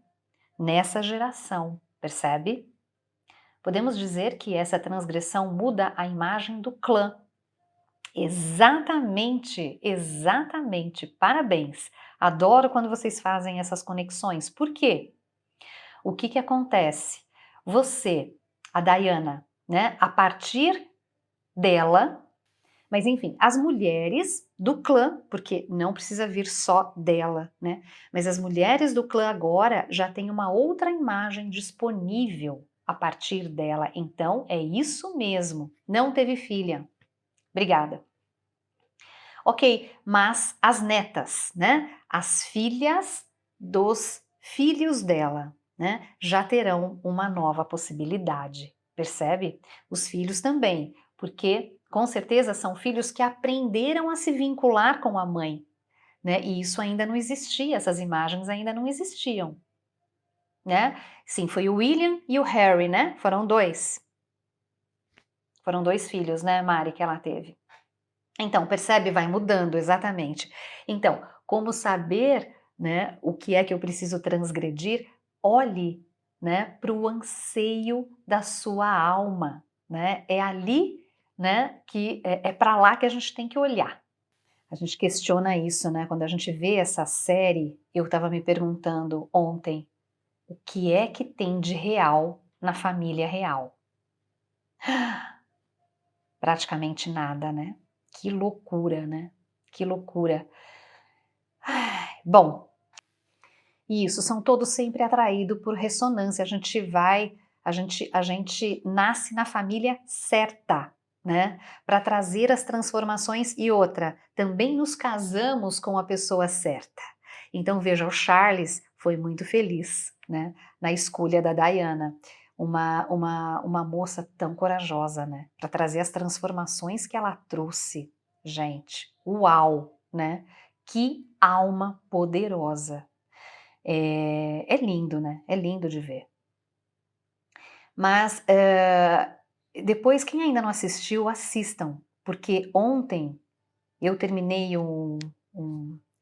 nessa geração, percebe? Podemos dizer que essa transgressão muda a imagem do clã. Exatamente, exatamente. Parabéns. Adoro quando vocês fazem essas conexões. Por quê? O que acontece? Você, a Diana, né, a partir dela, mas enfim, as mulheres do clã, porque não precisa vir só dela, né? Mas as mulheres do clã agora já têm uma outra imagem disponível a partir dela. Então, é isso mesmo. Não teve filha. Obrigada. Ok, mas as netas, né? As filhas dos filhos dela, né? Já terão uma nova possibilidade, percebe? Os filhos também, porque com certeza são filhos que aprenderam a se vincular com a mãe, né? E isso ainda não existia, essas imagens ainda não existiam, né? Sim, foi o William e o Harry, né? Foram dois. Foram dois filhos, né, Mari, que ela teve. Então, percebe? Vai mudando, exatamente. Então, como saber, né, o que é que eu preciso transgredir? Olhe, né, para o anseio da sua alma, né? É ali, né, que é para lá que a gente tem que olhar. A gente questiona isso, né? Quando a gente vê essa série, eu estava me perguntando ontem, o que é que tem de real na família real? Praticamente nada, né? Que loucura, né? Que loucura. Bom, isso, são todos sempre atraídos por ressonância. A gente nasce na família certa, né? Para trazer as transformações e outra, também nos casamos com a pessoa certa. Então veja, o Charles foi muito feliz, né? Na escolha da Diana, uma moça tão corajosa, né? Para trazer as transformações que ela trouxe, gente, uau, né? Que alma poderosa. É lindo, né? É lindo de ver. Mas depois, quem ainda não assistiu, assistam, porque ontem eu terminei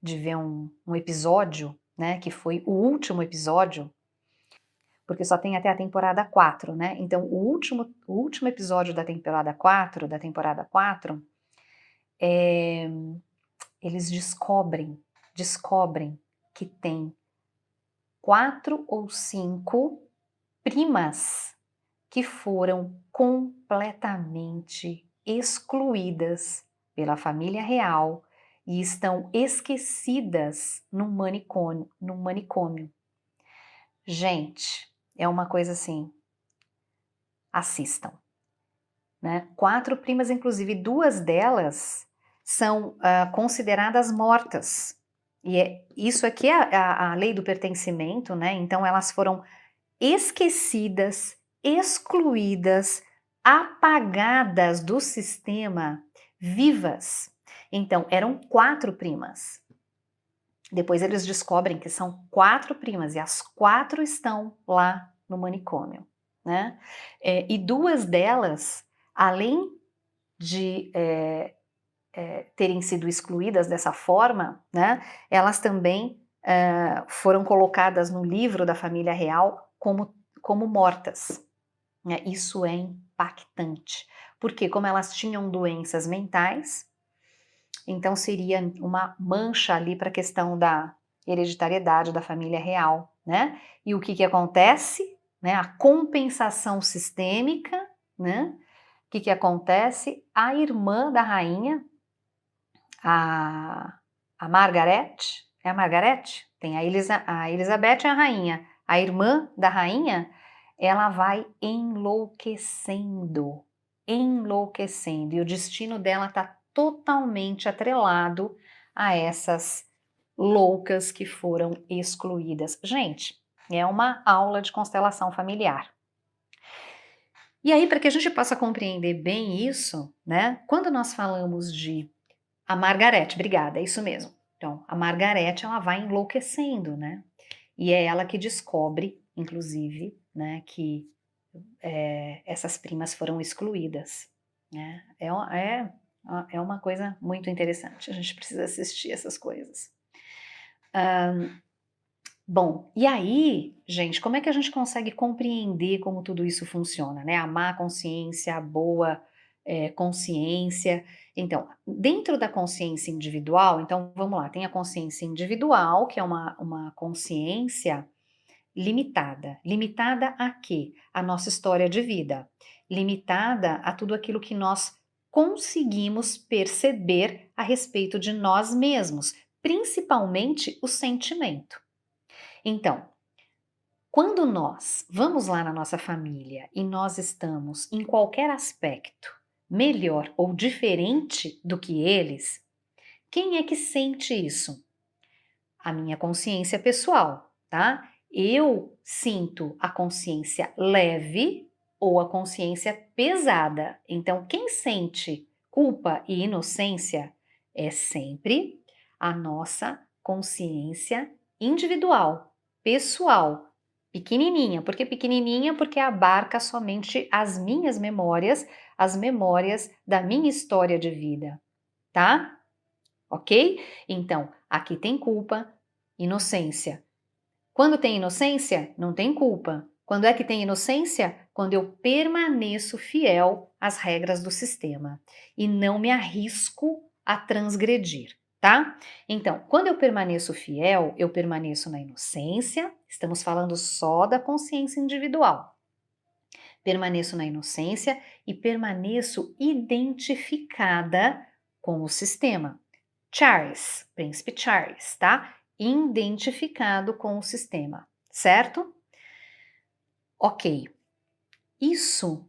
de ver um episódio, né, que foi o último episódio, porque só tem até a temporada 4, né? Então, o último episódio da temporada 4, eles descobrem que tem 4 ou 5 primas que foram completamente excluídas pela família real e estão esquecidas num manicômio. Gente, é uma coisa assim, assistam, né? 4 primas, inclusive 2 delas são consideradas mortas. E isso aqui é a lei do pertencimento, né? Então elas foram esquecidas, excluídas, apagadas do sistema, vivas. Então, eram 4 primas. Depois eles descobrem que são 4 primas e as 4 estão lá no manicômio, né? E 2 delas, além de terem sido excluídas dessa forma, né? Elas também foram colocadas no livro da família real como mortas. Né? Isso é impactante, porque como elas tinham doenças mentais, então seria uma mancha ali para a questão da hereditariedade da família real, né? E o que acontece? Né? A compensação sistêmica, né? O que acontece? A irmã da rainha, a Margaret, é a Margaret? Tem a Elizabeth é a rainha. A irmã da rainha, ela vai enlouquecendo, e o destino dela está totalmente atrelado a essas loucas que foram excluídas. Gente, é uma aula de constelação familiar. E aí, para que a gente possa compreender bem isso, né? Quando nós falamos de a Margarete, obrigada, é isso mesmo. Então, a Margarete, ela vai enlouquecendo, né? E é ela que descobre, inclusive, né, que essas primas foram excluídas, né? É uma coisa muito interessante, a gente precisa assistir essas coisas. Bom, e aí, gente, como é que a gente consegue compreender como tudo isso funciona, né? A má consciência, a boa consciência. Então, dentro da consciência individual, então vamos lá, tem a consciência individual, que é uma consciência limitada. Limitada a quê? A nossa história de vida. Limitada a tudo aquilo que nós conseguimos perceber a respeito de nós mesmos, principalmente o sentimento. Então, quando nós vamos lá na nossa família e nós estamos em qualquer aspecto melhor ou diferente do que eles, quem é que sente isso? A minha consciência pessoal, tá? Eu sinto a consciência leve ou a consciência pesada. Então, quem sente culpa e inocência é sempre a nossa consciência individual, pessoal, pequenininha. Por que pequenininha? Porque abarca somente as minhas memórias, as memórias da minha história de vida, tá? Ok? Então, aqui tem culpa, inocência. Quando tem inocência, não tem culpa. Quando é que tem inocência? Quando eu permaneço fiel às regras do sistema e não me arrisco a transgredir, tá? Então, quando eu permaneço fiel, eu permaneço na inocência, estamos falando só da consciência individual. Permaneço na inocência e permaneço identificada com o sistema. Charles, Príncipe Charles, tá? Identificado com o sistema, certo? Ok. Isso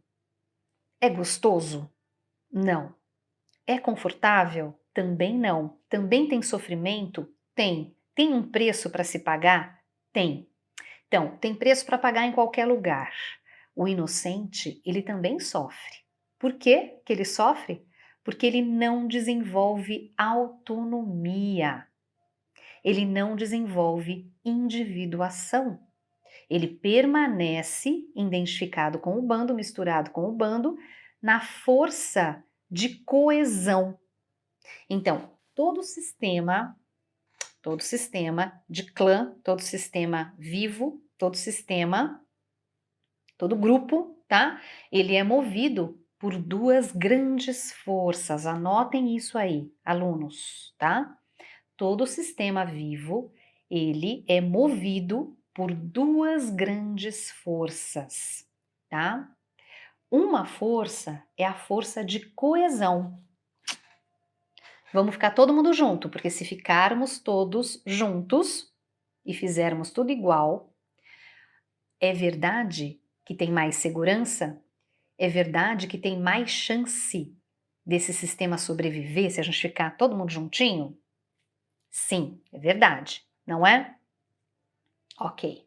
é gostoso? Não. É confortável? Também não. Também tem sofrimento? Tem. Tem um preço para se pagar? Tem. Então, tem preço para pagar em qualquer lugar. O inocente, ele também sofre. Por quê que ele sofre? Porque ele não desenvolve autonomia. Ele não desenvolve individuação. Ele permanece identificado com o bando, misturado com o bando, na força de coesão. Então, todo sistema de clã, todo sistema vivo, todo grupo, tá? Ele é movido por duas grandes forças. Anotem isso aí, alunos, tá? Todo sistema vivo, ele é movido por duas grandes forças, tá? Uma força é a força de coesão. Vamos ficar todo mundo junto, porque se ficarmos todos juntos e fizermos tudo igual, é verdade que tem mais segurança? É verdade que tem mais chance desse sistema sobreviver se a gente ficar todo mundo juntinho? Sim, é verdade, não é? Ok.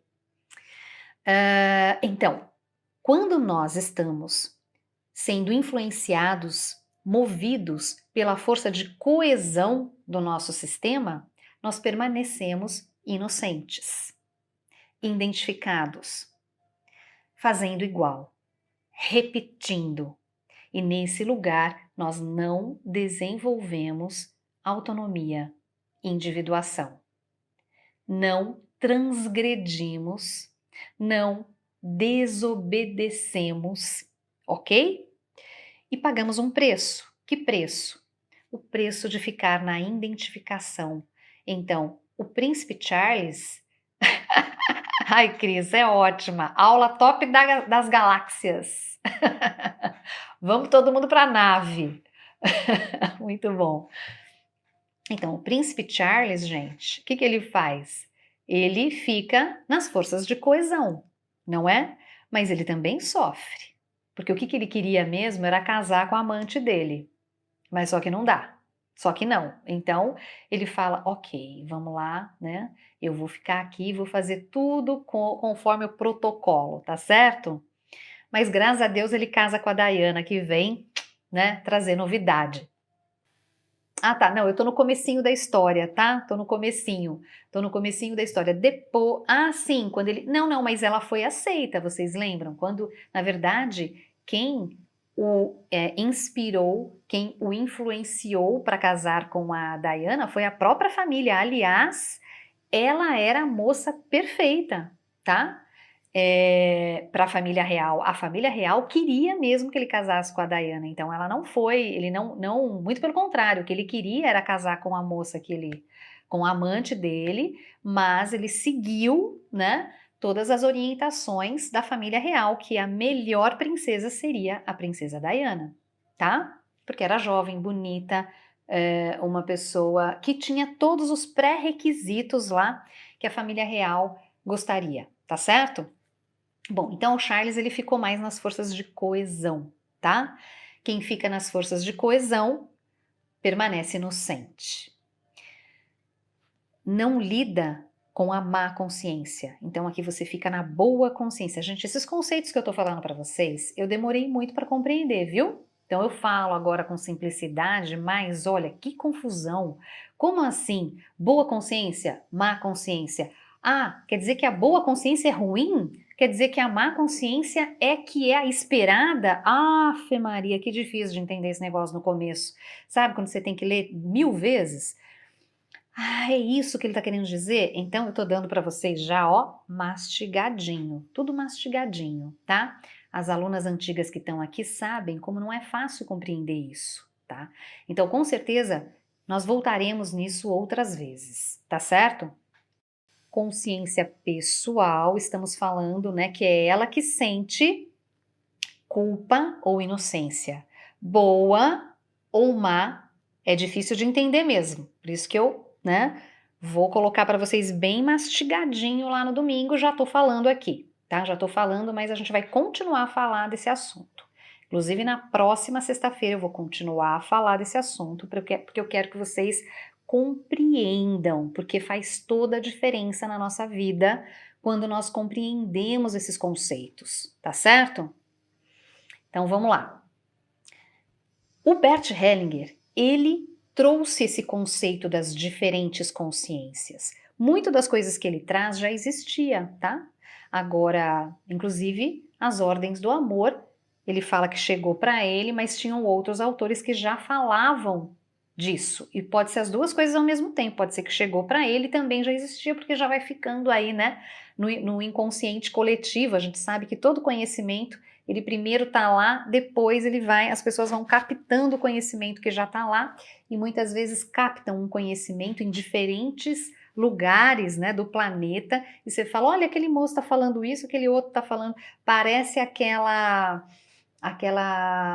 Então, quando nós estamos sendo influenciados, movidos pela força de coesão do nosso sistema, nós permanecemos inocentes, identificados, fazendo igual, repetindo. E nesse lugar nós não desenvolvemos autonomia, individuação. Não transgredimos, não desobedecemos, ok? E pagamos um preço. Que preço? O preço de ficar na identificação. Então, o príncipe Charles. Ai, Cris, é ótima. Aula top das galáxias. Vamos todo mundo para a nave. Muito bom. Então, o príncipe Charles, gente, o que ele faz? Ele fica nas forças de coesão, não é? Mas ele também sofre. Porque o que ele queria mesmo era casar com a amante dele. Mas só que não dá. Só que não. Então, ele fala, ok, vamos lá, né? Eu vou ficar aqui, vou fazer tudo conforme o protocolo, tá certo? Mas graças a Deus ele casa com a Diana, que vem, né, trazer novidade. Ah, tá. Não, eu tô no comecinho da história, tá? Tô no comecinho. Tô no comecinho da história. Depois, sim, quando ele, não, mas ela foi aceita, vocês lembram? Quando, na verdade, quem o inspirou, quem o influenciou para casar com a Diana foi a própria família. Aliás, ela era a moça perfeita, tá? Para a família real. A família real queria mesmo que ele casasse com a Diana, então ela não foi, ele não, muito pelo contrário, o que ele queria era casar com a moça com a amante dele, mas ele seguiu, né, todas as orientações da família real, que a melhor princesa seria a princesa Diana, tá? Porque era jovem, bonita, uma pessoa que tinha todos os pré-requisitos lá que a família real gostaria, tá certo? Bom, então o Charles ele ficou mais nas forças de coesão, tá? Quem fica nas forças de coesão permanece inocente. Não lida com a má consciência. Então aqui você fica na boa consciência. Gente, esses conceitos que eu tô falando para vocês, eu demorei muito para compreender, viu? Então eu falo agora com simplicidade, mas olha que confusão. Como assim? Boa consciência, má consciência? Ah, quer dizer que a boa consciência é ruim? Quer dizer que a má consciência é que é a esperada? Afe Maria, que difícil de entender esse negócio no começo. Sabe quando você tem que ler 1000 vezes? Ah, é isso que ele está querendo dizer? Então eu estou dando para vocês já, ó, mastigadinho, tudo mastigadinho, tá? As alunas antigas que estão aqui sabem como não é fácil compreender isso, tá? Então, com certeza, nós voltaremos nisso outras vezes, tá certo? Consciência pessoal, estamos falando, né, que é ela que sente culpa ou inocência. Boa ou má, é difícil de entender mesmo. Por isso que eu, né, vou colocar para vocês bem mastigadinho lá no domingo, já tô falando aqui, tá? Já tô falando, mas a gente vai continuar a falar desse assunto. Inclusive, na próxima sexta-feira eu vou continuar a falar desse assunto, porque eu quero que vocês compreendam, porque faz toda a diferença na nossa vida quando nós compreendemos esses conceitos, tá certo? Então vamos lá. O Bert Hellinger, ele trouxe esse conceito das diferentes consciências. Muito das coisas que ele traz já existia, tá? Agora, inclusive, as ordens do amor, ele fala que chegou para ele, mas tinham outros autores que já falavam disso. E pode ser as duas coisas ao mesmo tempo. Pode ser que chegou para ele e também já existia, porque já vai ficando aí, né, no inconsciente coletivo. A gente sabe que todo conhecimento ele primeiro tá lá, depois as pessoas vão captando o conhecimento que já tá lá e muitas vezes captam um conhecimento em diferentes lugares, né, do planeta e você fala, olha, aquele moço tá falando isso, aquele outro tá falando, parece aquela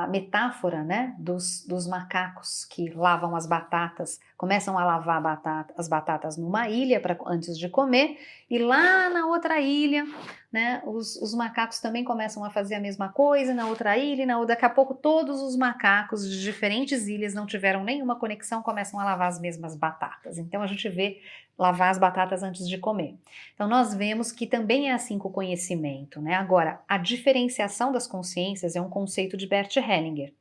metáfora, né, dos macacos que lavam as batatas, começam a lavar as batatas numa ilha antes de comer, e lá na outra ilha, né, os macacos também começam a fazer a mesma coisa, na outra ilha, daqui a pouco todos os macacos de diferentes ilhas não tiveram nenhuma conexão, começam a lavar as mesmas batatas. Então a gente vê lavar as batatas antes de comer. Então nós vemos que também é assim com o conhecimento, né? Agora, a diferenciação das consciências é um conceito de Bert Hellinger.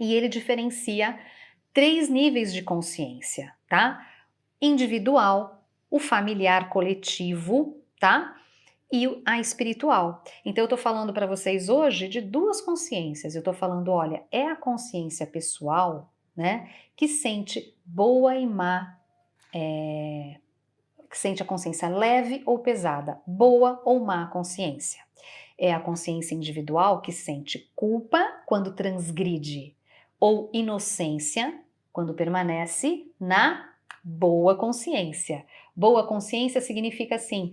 E ele diferencia 3 níveis de consciência, tá? Individual, o familiar coletivo, tá? E a espiritual. Então eu tô falando para vocês hoje de 2 consciências. Eu tô falando, olha, é a consciência pessoal, né, que sente boa e má, que sente a consciência leve ou pesada, boa ou má consciência. É a consciência individual que sente culpa quando transgride ou inocência quando permanece na boa consciência. Boa consciência significa assim,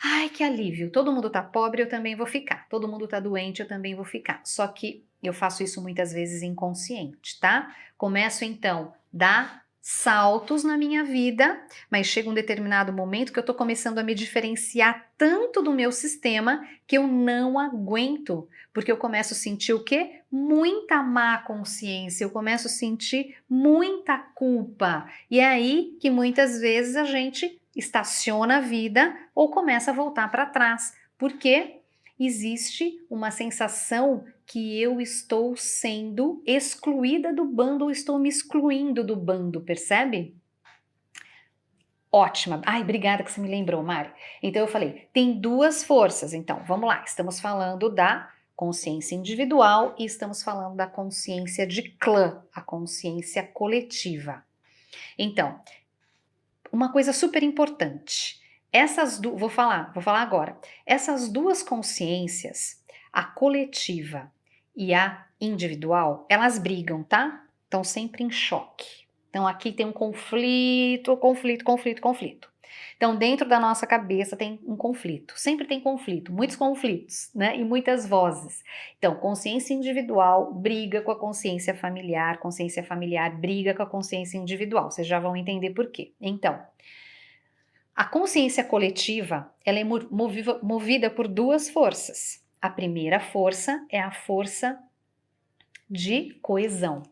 ai que alívio, todo mundo tá pobre, eu também vou ficar, todo mundo tá doente, eu também vou ficar. Só que eu faço isso muitas vezes inconsciente, tá? Começo então dar saltos na minha vida, mas chega um determinado momento que eu tô começando a me diferenciar tanto do meu sistema que eu não aguento, porque eu começo a sentir o quê? Muita má consciência, eu começo a sentir muita culpa. E é aí que muitas vezes a gente estaciona a vida ou começa a voltar para trás, porque existe uma sensação que eu estou sendo excluída do bando ou estou me excluindo do bando, percebe? Ótima. Ai, obrigada que você me lembrou, Mari. Então eu falei, tem 2 forças. Então, vamos lá. Estamos falando da consciência individual e estamos falando da consciência de clã, a consciência coletiva. Então, uma coisa super importante. Vou falar agora. Essas 2 consciências, a coletiva e a individual, elas brigam, tá? Estão sempre em choque. Então aqui tem um conflito. Então dentro da nossa cabeça tem um conflito. Sempre tem conflito, muitos conflitos, né? E muitas vozes. Então consciência individual briga com a consciência familiar briga com a consciência individual. Vocês já vão entender por quê. Então, a consciência coletiva, ela é movida por 2 forças. A primeira força é a força de coesão.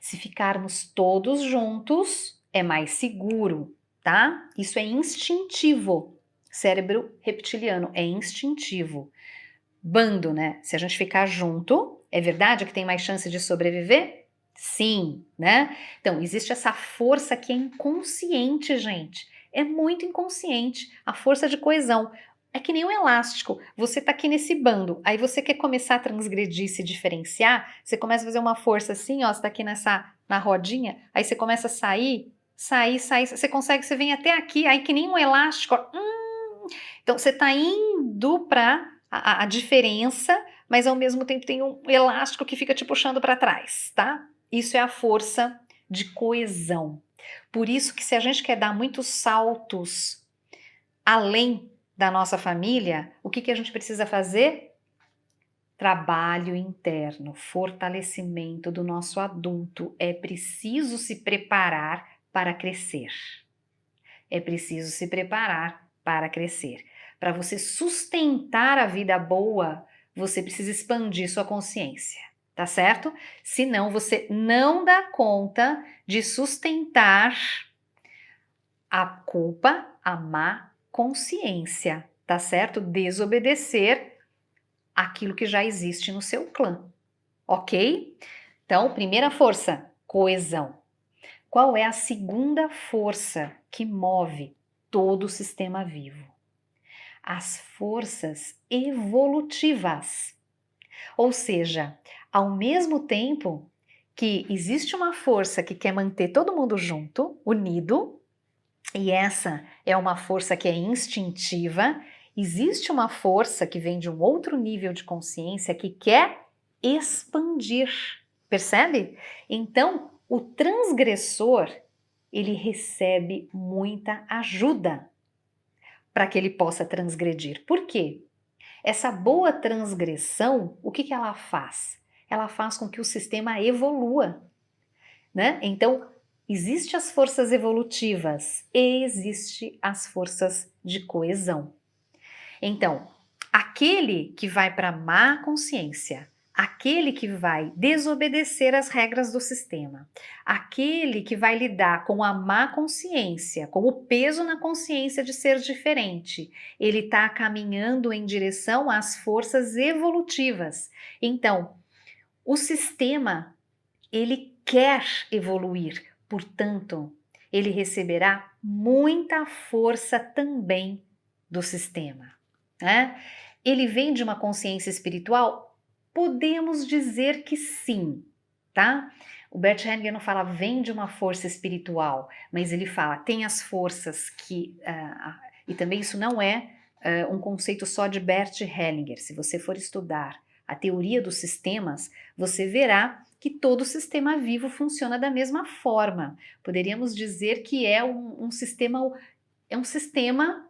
Se ficarmos todos juntos, é mais seguro, tá? Isso é instintivo. Cérebro reptiliano é instintivo. Bando, né? Se a gente ficar junto, é verdade que tem mais chance de sobreviver? Sim, né? Então, existe essa força que é inconsciente, gente. É muito inconsciente, a força de coesão. É que nem um elástico. Você tá aqui nesse bando, aí você quer começar a transgredir, se diferenciar, você começa a fazer uma força assim, ó, você tá aqui na rodinha, aí você começa a sair, você consegue, você vem até aqui, aí que nem um elástico, ó, então você tá indo para a diferença, mas ao mesmo tempo tem um elástico que fica te puxando para trás, tá? Isso é a força de coesão. Por isso que se a gente quer dar muitos saltos além da nossa família, o que a gente precisa fazer? Trabalho interno, fortalecimento do nosso adulto. É preciso se preparar para crescer. É preciso se preparar para crescer. Para você sustentar a vida boa, você precisa expandir sua consciência. tá certo? Senão você não dá conta de sustentar a culpa, a má consciência, tá certo? Desobedecer aquilo que já existe no seu clã, ok? Então, primeira força, coesão. Qual é a segunda força que move todo o sistema vivo? As forças evolutivas. Ou seja, ao mesmo tempo que existe uma força que quer manter todo mundo junto, unido, e essa é uma força que é instintiva, existe uma força que vem de um outro nível de consciência que quer expandir, percebe? Então, o transgressor, ele recebe muita ajuda para que ele possa transgredir. Por quê? Essa boa transgressão, o que ela faz? Ela faz com que o sistema evolua, né? Então, existem as forças evolutivas e existem as forças de coesão. Então, aquele que vai para a má consciência, aquele que vai desobedecer as regras do sistema, aquele que vai lidar com a má consciência, com o peso na consciência de ser diferente, ele está caminhando em direção às forças evolutivas. Então, o sistema, ele quer evoluir, portanto, ele receberá muita força também do sistema, né? Ele vem de uma consciência espiritual? Podemos dizer que sim, tá? O Bert Hellinger não fala vem de uma força espiritual, mas ele fala tem as forças que... e também isso não é um conceito só de Bert Hellinger. Se você for estudar a teoria dos sistemas, você verá que todo sistema vivo funciona da mesma forma. Poderíamos dizer que é um sistema...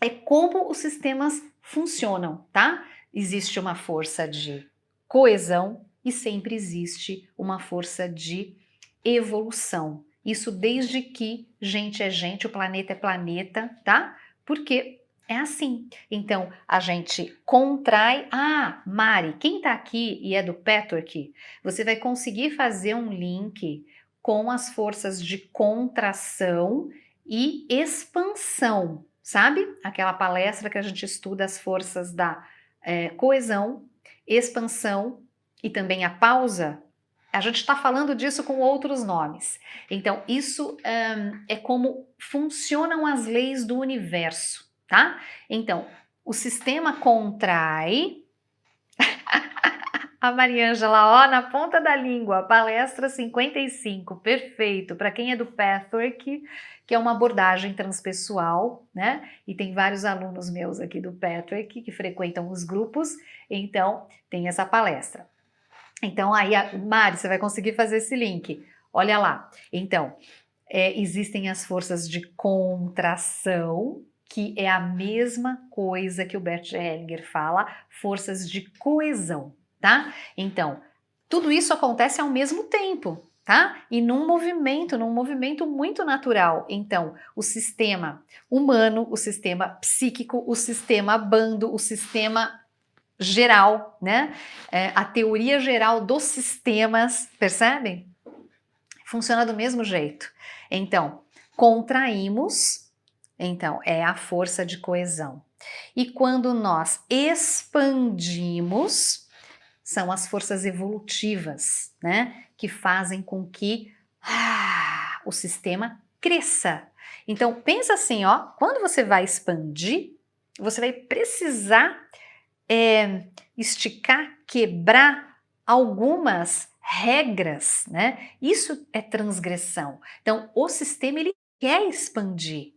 É como os sistemas funcionam, tá? Existe uma força de coesão e sempre existe uma força de evolução. Isso desde que gente é gente, o planeta é planeta, tá? Porque é assim. Então, a gente contrai... Ah, Mari, quem tá aqui e é do Patchwork, você vai conseguir fazer um link com as forças de contração e expansão, sabe? Aquela palestra que a gente estuda as forças da coesão, expansão e também a pausa. A gente está falando disso com outros nomes. Então, isso é como funcionam as leis do universo, tá? Então, o sistema contrai... A Mariângela, ó, na ponta da língua, palestra 55, perfeito. Para quem é do Pathwork, que é uma abordagem transpessoal, né? E tem vários alunos meus aqui do Pathwork que frequentam os grupos, então tem essa palestra. Então aí, Mari, você vai conseguir fazer esse link. Olha lá. Então, existem as forças de contração, que é a mesma coisa que o Bert Hellinger fala, forças de coesão. Tá? Então, tudo isso acontece ao mesmo tempo, tá? E num movimento muito natural. Então, o sistema humano, o sistema psíquico, o sistema bando, o sistema geral, né? A teoria geral dos sistemas, percebem? Funciona do mesmo jeito. Então, contraímos, então, é a força de coesão. E quando nós expandimos, são as forças evolutivas, né? Que fazem com que o sistema cresça. Então, pensa assim, ó, quando você vai expandir, você vai precisar esticar, quebrar algumas regras, né? Isso é transgressão. Então, o sistema, ele quer expandir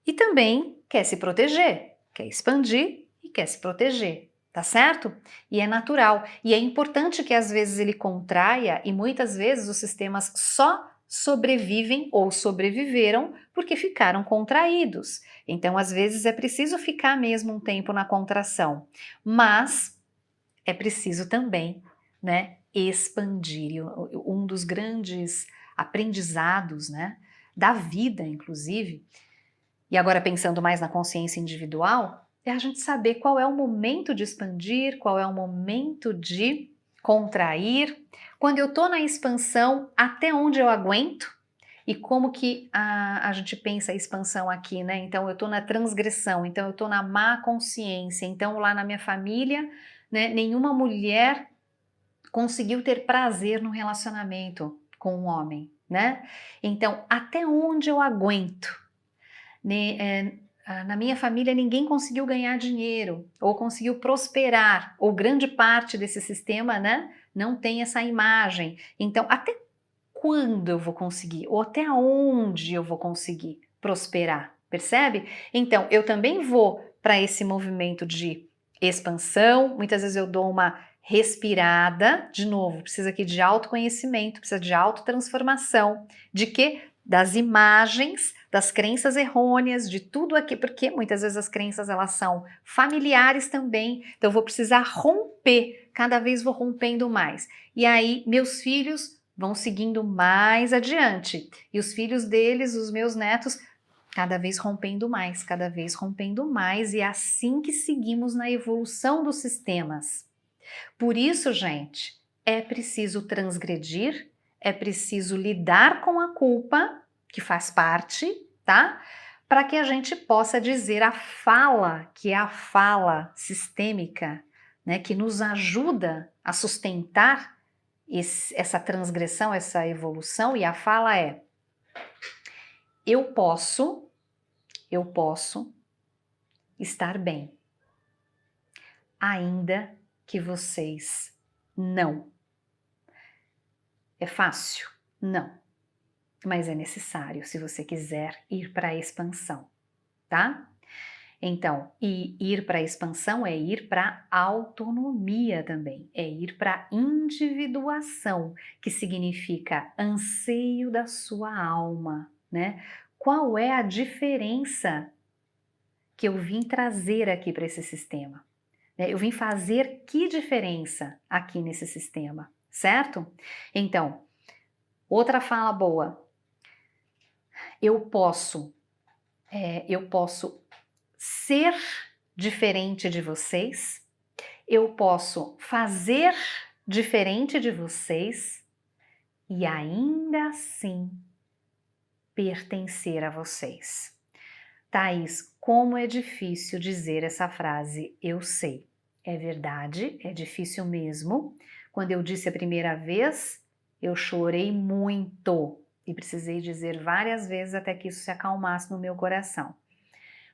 e também quer se proteger, quer expandir e quer se proteger. Tá certo? E é natural. E é importante que às vezes ele contraia e muitas vezes os sistemas só sobrevivem ou sobreviveram porque ficaram contraídos. Então, às vezes é preciso ficar mesmo um tempo na contração, mas é preciso também, né, expandir. E um dos grandes aprendizados, né, da vida, inclusive, e agora pensando mais na consciência individual, é a gente saber qual é o momento de expandir, qual é o momento de contrair. Quando eu tô na expansão, até onde eu aguento? E como que a gente pensa a expansão aqui, né? Então eu tô na transgressão, então eu tô na má consciência. Então lá na minha família, né, nenhuma mulher conseguiu ter prazer no relacionamento com um homem, né? Então, até onde eu aguento? Na minha família ninguém conseguiu ganhar dinheiro, ou conseguiu prosperar, ou grande parte desse sistema, né, não tem essa imagem. Então, até quando eu vou conseguir? Ou até onde eu vou conseguir prosperar? Percebe? Então, eu também vou para esse movimento de expansão, muitas vezes eu dou uma respirada, de novo, precisa aqui de autoconhecimento, precisa de autotransformação, de quê? Das imagens, das crenças errôneas, de tudo aqui, porque muitas vezes as crenças elas são familiares também, então eu vou precisar romper, cada vez vou rompendo mais. E aí meus filhos vão seguindo mais adiante, e os filhos deles, os meus netos, cada vez rompendo mais, cada vez rompendo mais, e é assim que seguimos na evolução dos sistemas. Por isso, gente, é preciso transgredir, é preciso lidar com a culpa, que faz parte, tá? Para que a gente possa dizer a fala, que é a fala sistêmica, né, que nos ajuda a sustentar essa transgressão, essa evolução, e a fala é: eu posso estar bem, ainda que vocês não. É fácil? Não. Mas é necessário se você quiser ir para a expansão, tá? Então, e ir para a expansão é ir para a autonomia também, é ir para a individuação, que significa anseio da sua alma, né? Qual é a diferença que eu vim trazer aqui para esse sistema? Eu vim fazer que diferença aqui nesse sistema, certo? Então, outra fala boa. Eu posso ser diferente de vocês, eu posso fazer diferente de vocês e ainda assim pertencer a vocês. Thaís, como é difícil dizer essa frase, eu sei. É verdade, é difícil mesmo. Quando eu disse a primeira vez, eu chorei muito e precisei dizer várias vezes até que isso se acalmasse no meu coração.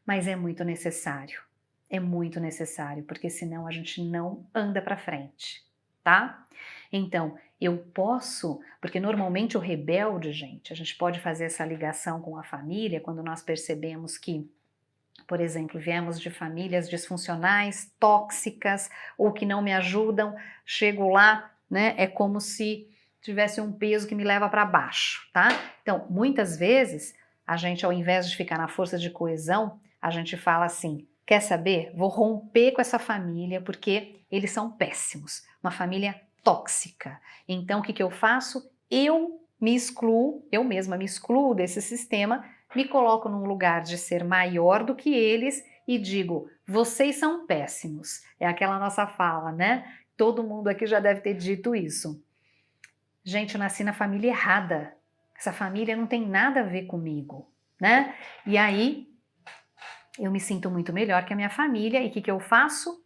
Mas é muito necessário, porque senão a gente não anda para frente, tá? Então, eu posso, porque normalmente o rebelde, gente, a gente pode fazer essa ligação com a família quando nós percebemos que, por exemplo, viemos de famílias disfuncionais, tóxicas, ou que não me ajudam, chego lá, né, é como se tivesse um peso que me leva para baixo, tá? Então, muitas vezes, a gente, ao invés de ficar na força de coesão, a gente fala assim, quer saber? Vou romper com essa família porque eles são péssimos, uma família tóxica. Então, o que eu faço? Eu me excluo, eu mesma me excluo desse sistema, me coloco num lugar de ser maior do que eles e digo, vocês são péssimos. É aquela nossa fala, né? Todo mundo aqui já deve ter dito isso. Gente, eu nasci na família errada. Essa família não tem nada a ver comigo, né? E aí, eu me sinto muito melhor que a minha família e o que eu faço?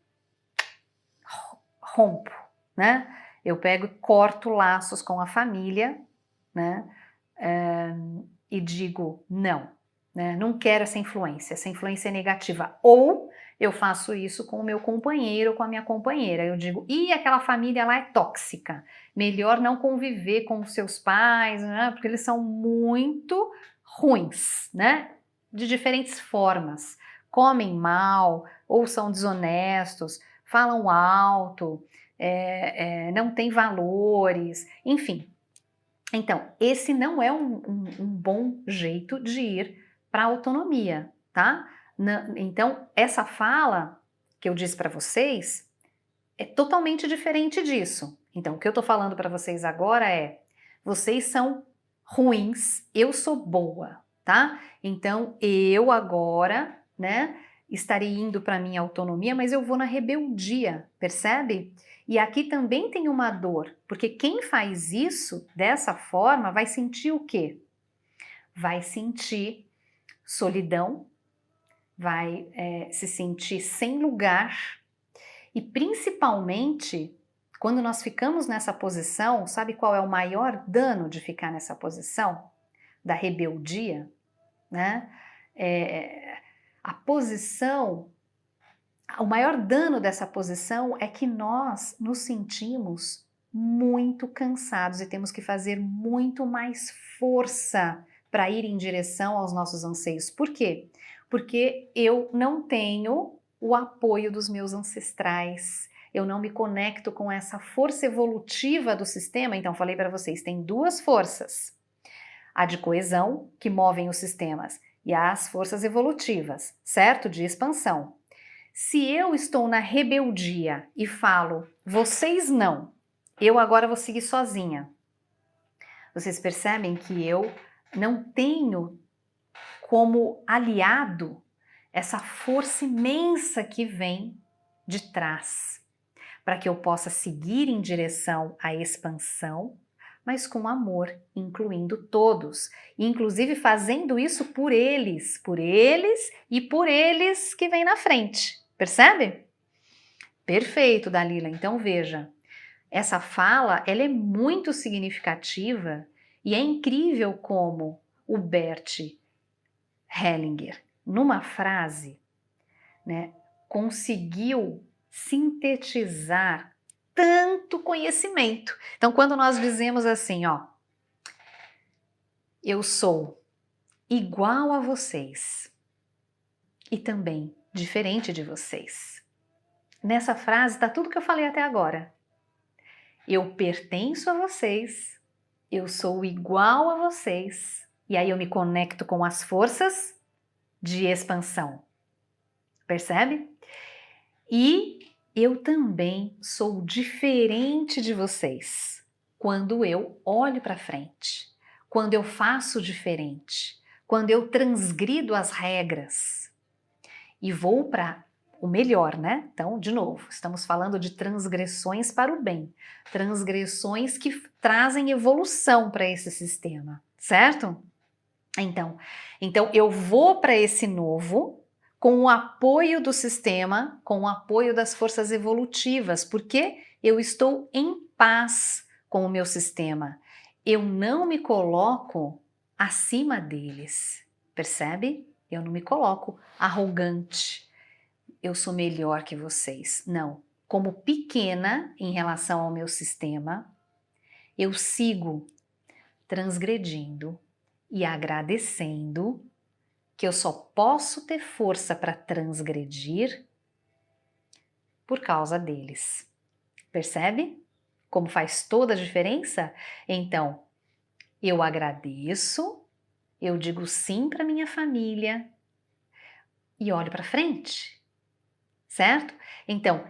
Rompo, né? Eu pego e corto laços com a família, né? E digo, não, né? Não quero essa influência é negativa. Ou eu faço isso com o meu companheiro ou com a minha companheira. Eu digo, aquela família lá é tóxica. Melhor não conviver com os seus pais, né? Porque eles são muito ruins, né? De diferentes formas. Comem mal, ou são desonestos, falam alto, não têm valores, enfim. Então, esse não é um bom jeito de ir para a autonomia, tá? Então, essa fala que eu disse para vocês é totalmente diferente disso. Então, o que eu tô falando para vocês agora é, vocês são ruins, eu sou boa, tá? Então, eu agora, né, estarei indo para minha autonomia, mas eu vou na rebeldia, percebe? E aqui também tem uma dor, porque quem faz isso dessa forma vai sentir o quê? Vai sentir solidão, vai se sentir sem lugar e principalmente quando nós ficamos nessa posição, sabe qual é o maior dano de ficar nessa posição? Da rebeldia, né? A posição, o maior dano dessa posição é que nós nos sentimos muito cansados e temos que fazer muito mais força para ir em direção aos nossos anseios. Por quê? Porque eu não tenho o apoio dos meus ancestrais, eu não me conecto com essa força evolutiva do sistema. Então, falei para vocês, tem duas forças: a de coesão, que movem os sistemas, e as forças evolutivas, certo? De expansão. Se eu estou na rebeldia e falo, vocês não, eu agora vou seguir sozinha, vocês percebem que eu não tenho como aliado essa força imensa que vem de trás, para que eu possa seguir em direção à expansão, mas com amor, incluindo todos, inclusive fazendo isso por eles e por eles que vêm na frente, percebe? Perfeito, Dalila. Então veja, essa fala ela é muito significativa e é incrível como o Bert Hellinger, numa frase, né, conseguiu sintetizar tanto conhecimento. Então, quando nós dizemos assim, ó, eu sou igual a vocês e também diferente de vocês. Nessa frase está tudo que eu falei até agora. Eu pertenço a vocês, eu sou igual a vocês, e aí eu me conecto com as forças de expansão. Percebe? E eu também sou diferente de vocês quando eu olho para frente, quando eu faço diferente, quando eu transgrido as regras e vou para o melhor, né? Então, de novo, estamos falando de transgressões para o bem, transgressões que trazem evolução para esse sistema, certo? Então eu vou para esse novo com o apoio do sistema, com o apoio das forças evolutivas, porque eu estou em paz com o meu sistema. Eu não me coloco acima deles, percebe? Eu não me coloco arrogante. Eu sou melhor que vocês. Não. Como pequena em relação ao meu sistema, eu sigo transgredindo e agradecendo que eu só posso ter força para transgredir por causa deles. Percebe como faz toda a diferença? Então, eu agradeço, eu digo sim para minha família e olho para frente, certo? Então,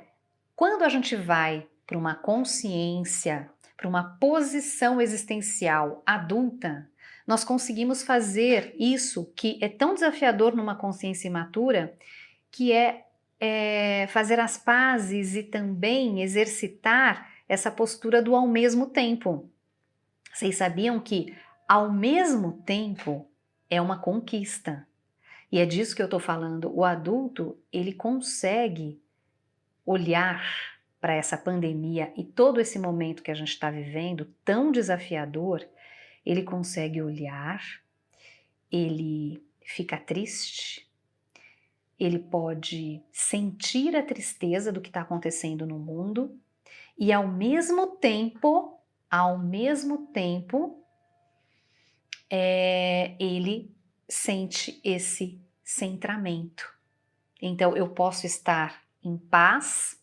quando a gente vai para uma consciência, para uma posição existencial adulta, nós conseguimos fazer isso que é tão desafiador numa consciência imatura, que é fazer as pazes e também exercitar essa postura do ao mesmo tempo. Vocês sabiam que ao mesmo tempo é uma conquista? E é disso que eu estou falando. O adulto, ele consegue olhar para essa pandemia e todo esse momento que a gente está vivendo, tão desafiador, ele consegue olhar, ele fica triste, ele pode sentir a tristeza do que está acontecendo no mundo e ao mesmo tempo, ele sente esse centramento. Então eu posso estar em paz,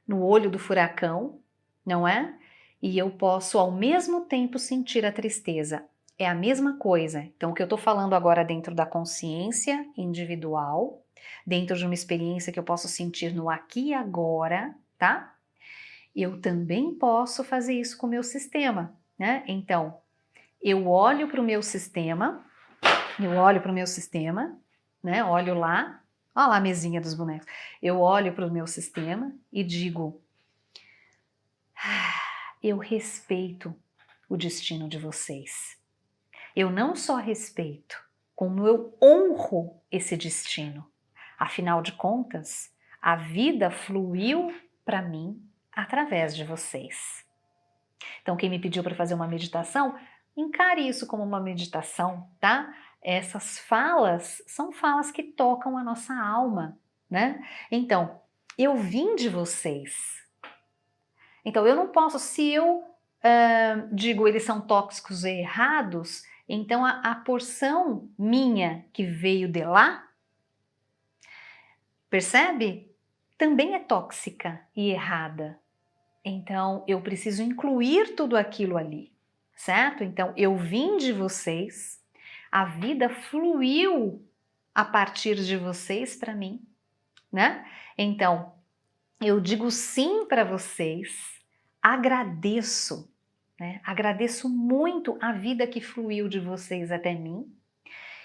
no olho do furacão, não é? E eu posso ao mesmo tempo sentir a tristeza. É a mesma coisa. Então o que eu estou falando agora dentro da consciência individual, dentro de uma experiência que eu posso sentir no aqui e agora, tá? Eu também posso fazer isso com o meu sistema, né? Então, eu olho para o meu sistema, né? Olho lá, olha lá a mesinha dos bonecos. Eu olho para o meu sistema e digo: Eu respeito o destino de vocês. Eu não só respeito, como eu honro esse destino. Afinal de contas, a vida fluiu para mim através de vocês. Então, quem me pediu para fazer uma meditação, encare isso como uma meditação, tá? Essas falas são falas que tocam a nossa alma, né? Então, eu vim de vocês. Então, eu não posso, se eu digo eles são tóxicos e errados, então a porção minha que veio de lá, percebe? Também é tóxica e errada. Então, eu preciso incluir tudo aquilo ali, certo? Então, eu vim de vocês, a vida fluiu a partir de vocês para mim, né? Então, eu digo sim para vocês, agradeço, né? Agradeço muito a vida que fluiu de vocês até mim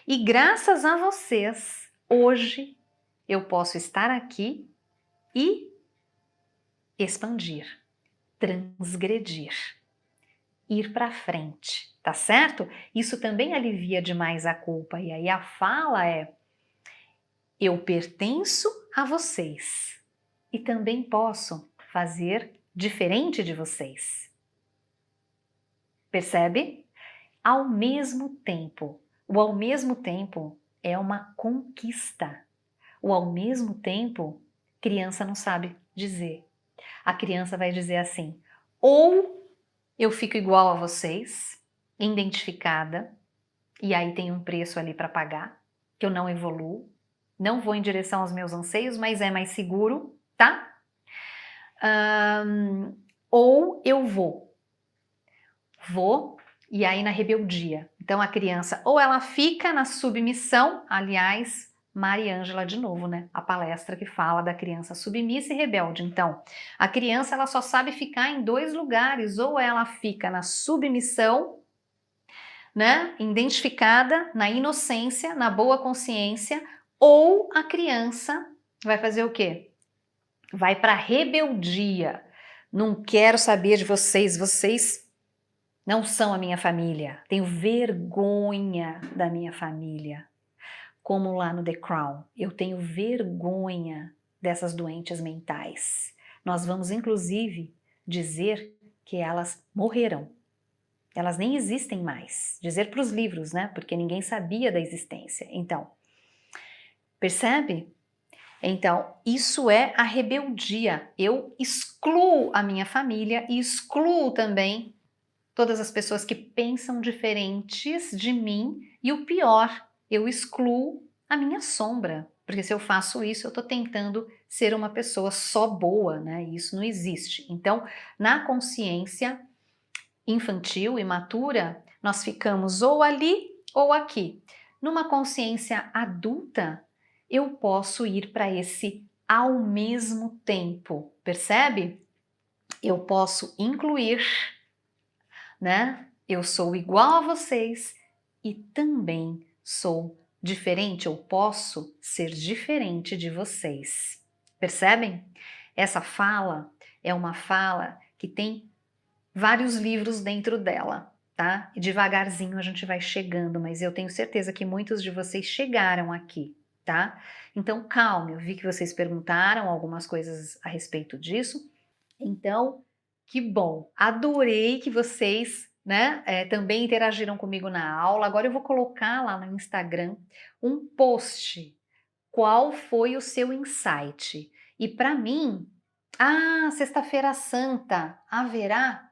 e graças a vocês, hoje, eu posso estar aqui e expandir, transgredir, ir para frente, tá certo? Isso também alivia demais a culpa. E aí a fala é: eu pertenço a vocês e também posso fazer diferente de vocês. Percebe? Ao mesmo tempo. O ao mesmo tempo é uma conquista. O ao mesmo tempo, criança não sabe dizer. A criança vai dizer assim: ou eu fico igual a vocês, identificada, e aí tem um preço ali para pagar, que eu não evoluo, não vou em direção aos meus anseios, mas é mais seguro, tá? Ou eu vou, e aí na rebeldia. Então a criança, ou ela fica na submissão, aliás, Mariângela de novo, né? A palestra que fala da criança submissa e rebelde. Então, a criança ela só sabe ficar em dois lugares, ou ela fica na submissão, né? Identificada na inocência, na boa consciência, ou a criança vai fazer o quê? Vai para rebeldia. Não quero saber de vocês, vocês não são a minha família. Tenho vergonha da minha família. Como lá no The Crown, eu tenho vergonha dessas doentes mentais. Nós vamos, inclusive, dizer que elas morreram. Elas nem existem mais. Dizer para os livros, né? Porque ninguém sabia da existência. Então, percebe? Então, isso é a rebeldia. Eu excluo a minha família e excluo também todas as pessoas que pensam diferentes de mim e o pior, eu excluo a minha sombra, porque se eu faço isso, eu estou tentando ser uma pessoa só boa, né? E isso não existe. Então, na consciência infantil, imatura, nós ficamos ou ali ou aqui. Numa consciência adulta, eu posso ir para esse ao mesmo tempo, percebe? Eu posso incluir, né? Eu sou igual a vocês e também sou diferente, eu posso ser diferente de vocês. Percebem? Essa fala é uma fala que tem vários livros dentro dela, tá? E devagarzinho a gente vai chegando, mas eu tenho certeza que muitos de vocês chegaram aqui, tá? Então calme, eu vi que vocês perguntaram algumas coisas a respeito disso. Então, que bom, adorei que vocês, né, também interagiram comigo na aula. Agora eu vou colocar lá no Instagram um post. Qual foi o seu insight? E para mim, Sexta-feira Santa, haverá?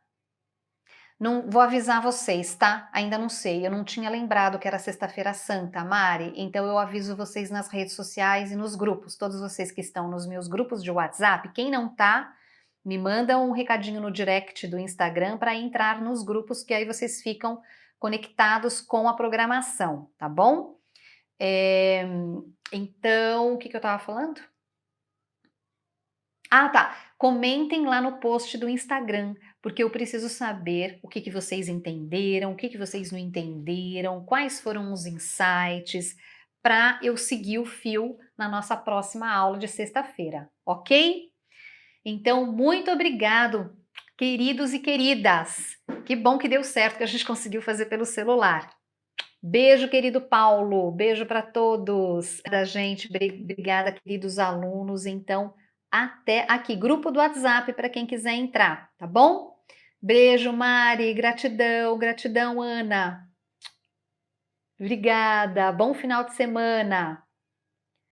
Não vou avisar vocês, tá? Ainda não sei, eu não tinha lembrado que era Sexta-feira Santa, Mari, então eu aviso vocês nas redes sociais e nos grupos, todos vocês que estão nos meus grupos de WhatsApp, quem não tá, me manda um recadinho no direct do Instagram para entrar nos grupos, que aí vocês ficam conectados com a programação, tá bom? Então, o que eu tava falando? Ah, tá. Comentem lá no post do Instagram, porque eu preciso saber o que vocês entenderam, o que vocês não entenderam, quais foram os insights, para eu seguir o fio na nossa próxima aula de sexta-feira, ok? Então, muito obrigado, Queridos e queridas, que bom que deu certo, que a gente conseguiu fazer pelo celular. Beijo, querido Paulo, beijo para todos da gente, obrigada, queridos alunos. Então, até aqui, grupo do WhatsApp para quem quiser entrar, tá bom? Beijo, Mari, gratidão, gratidão, Ana. Obrigada, bom final de semana.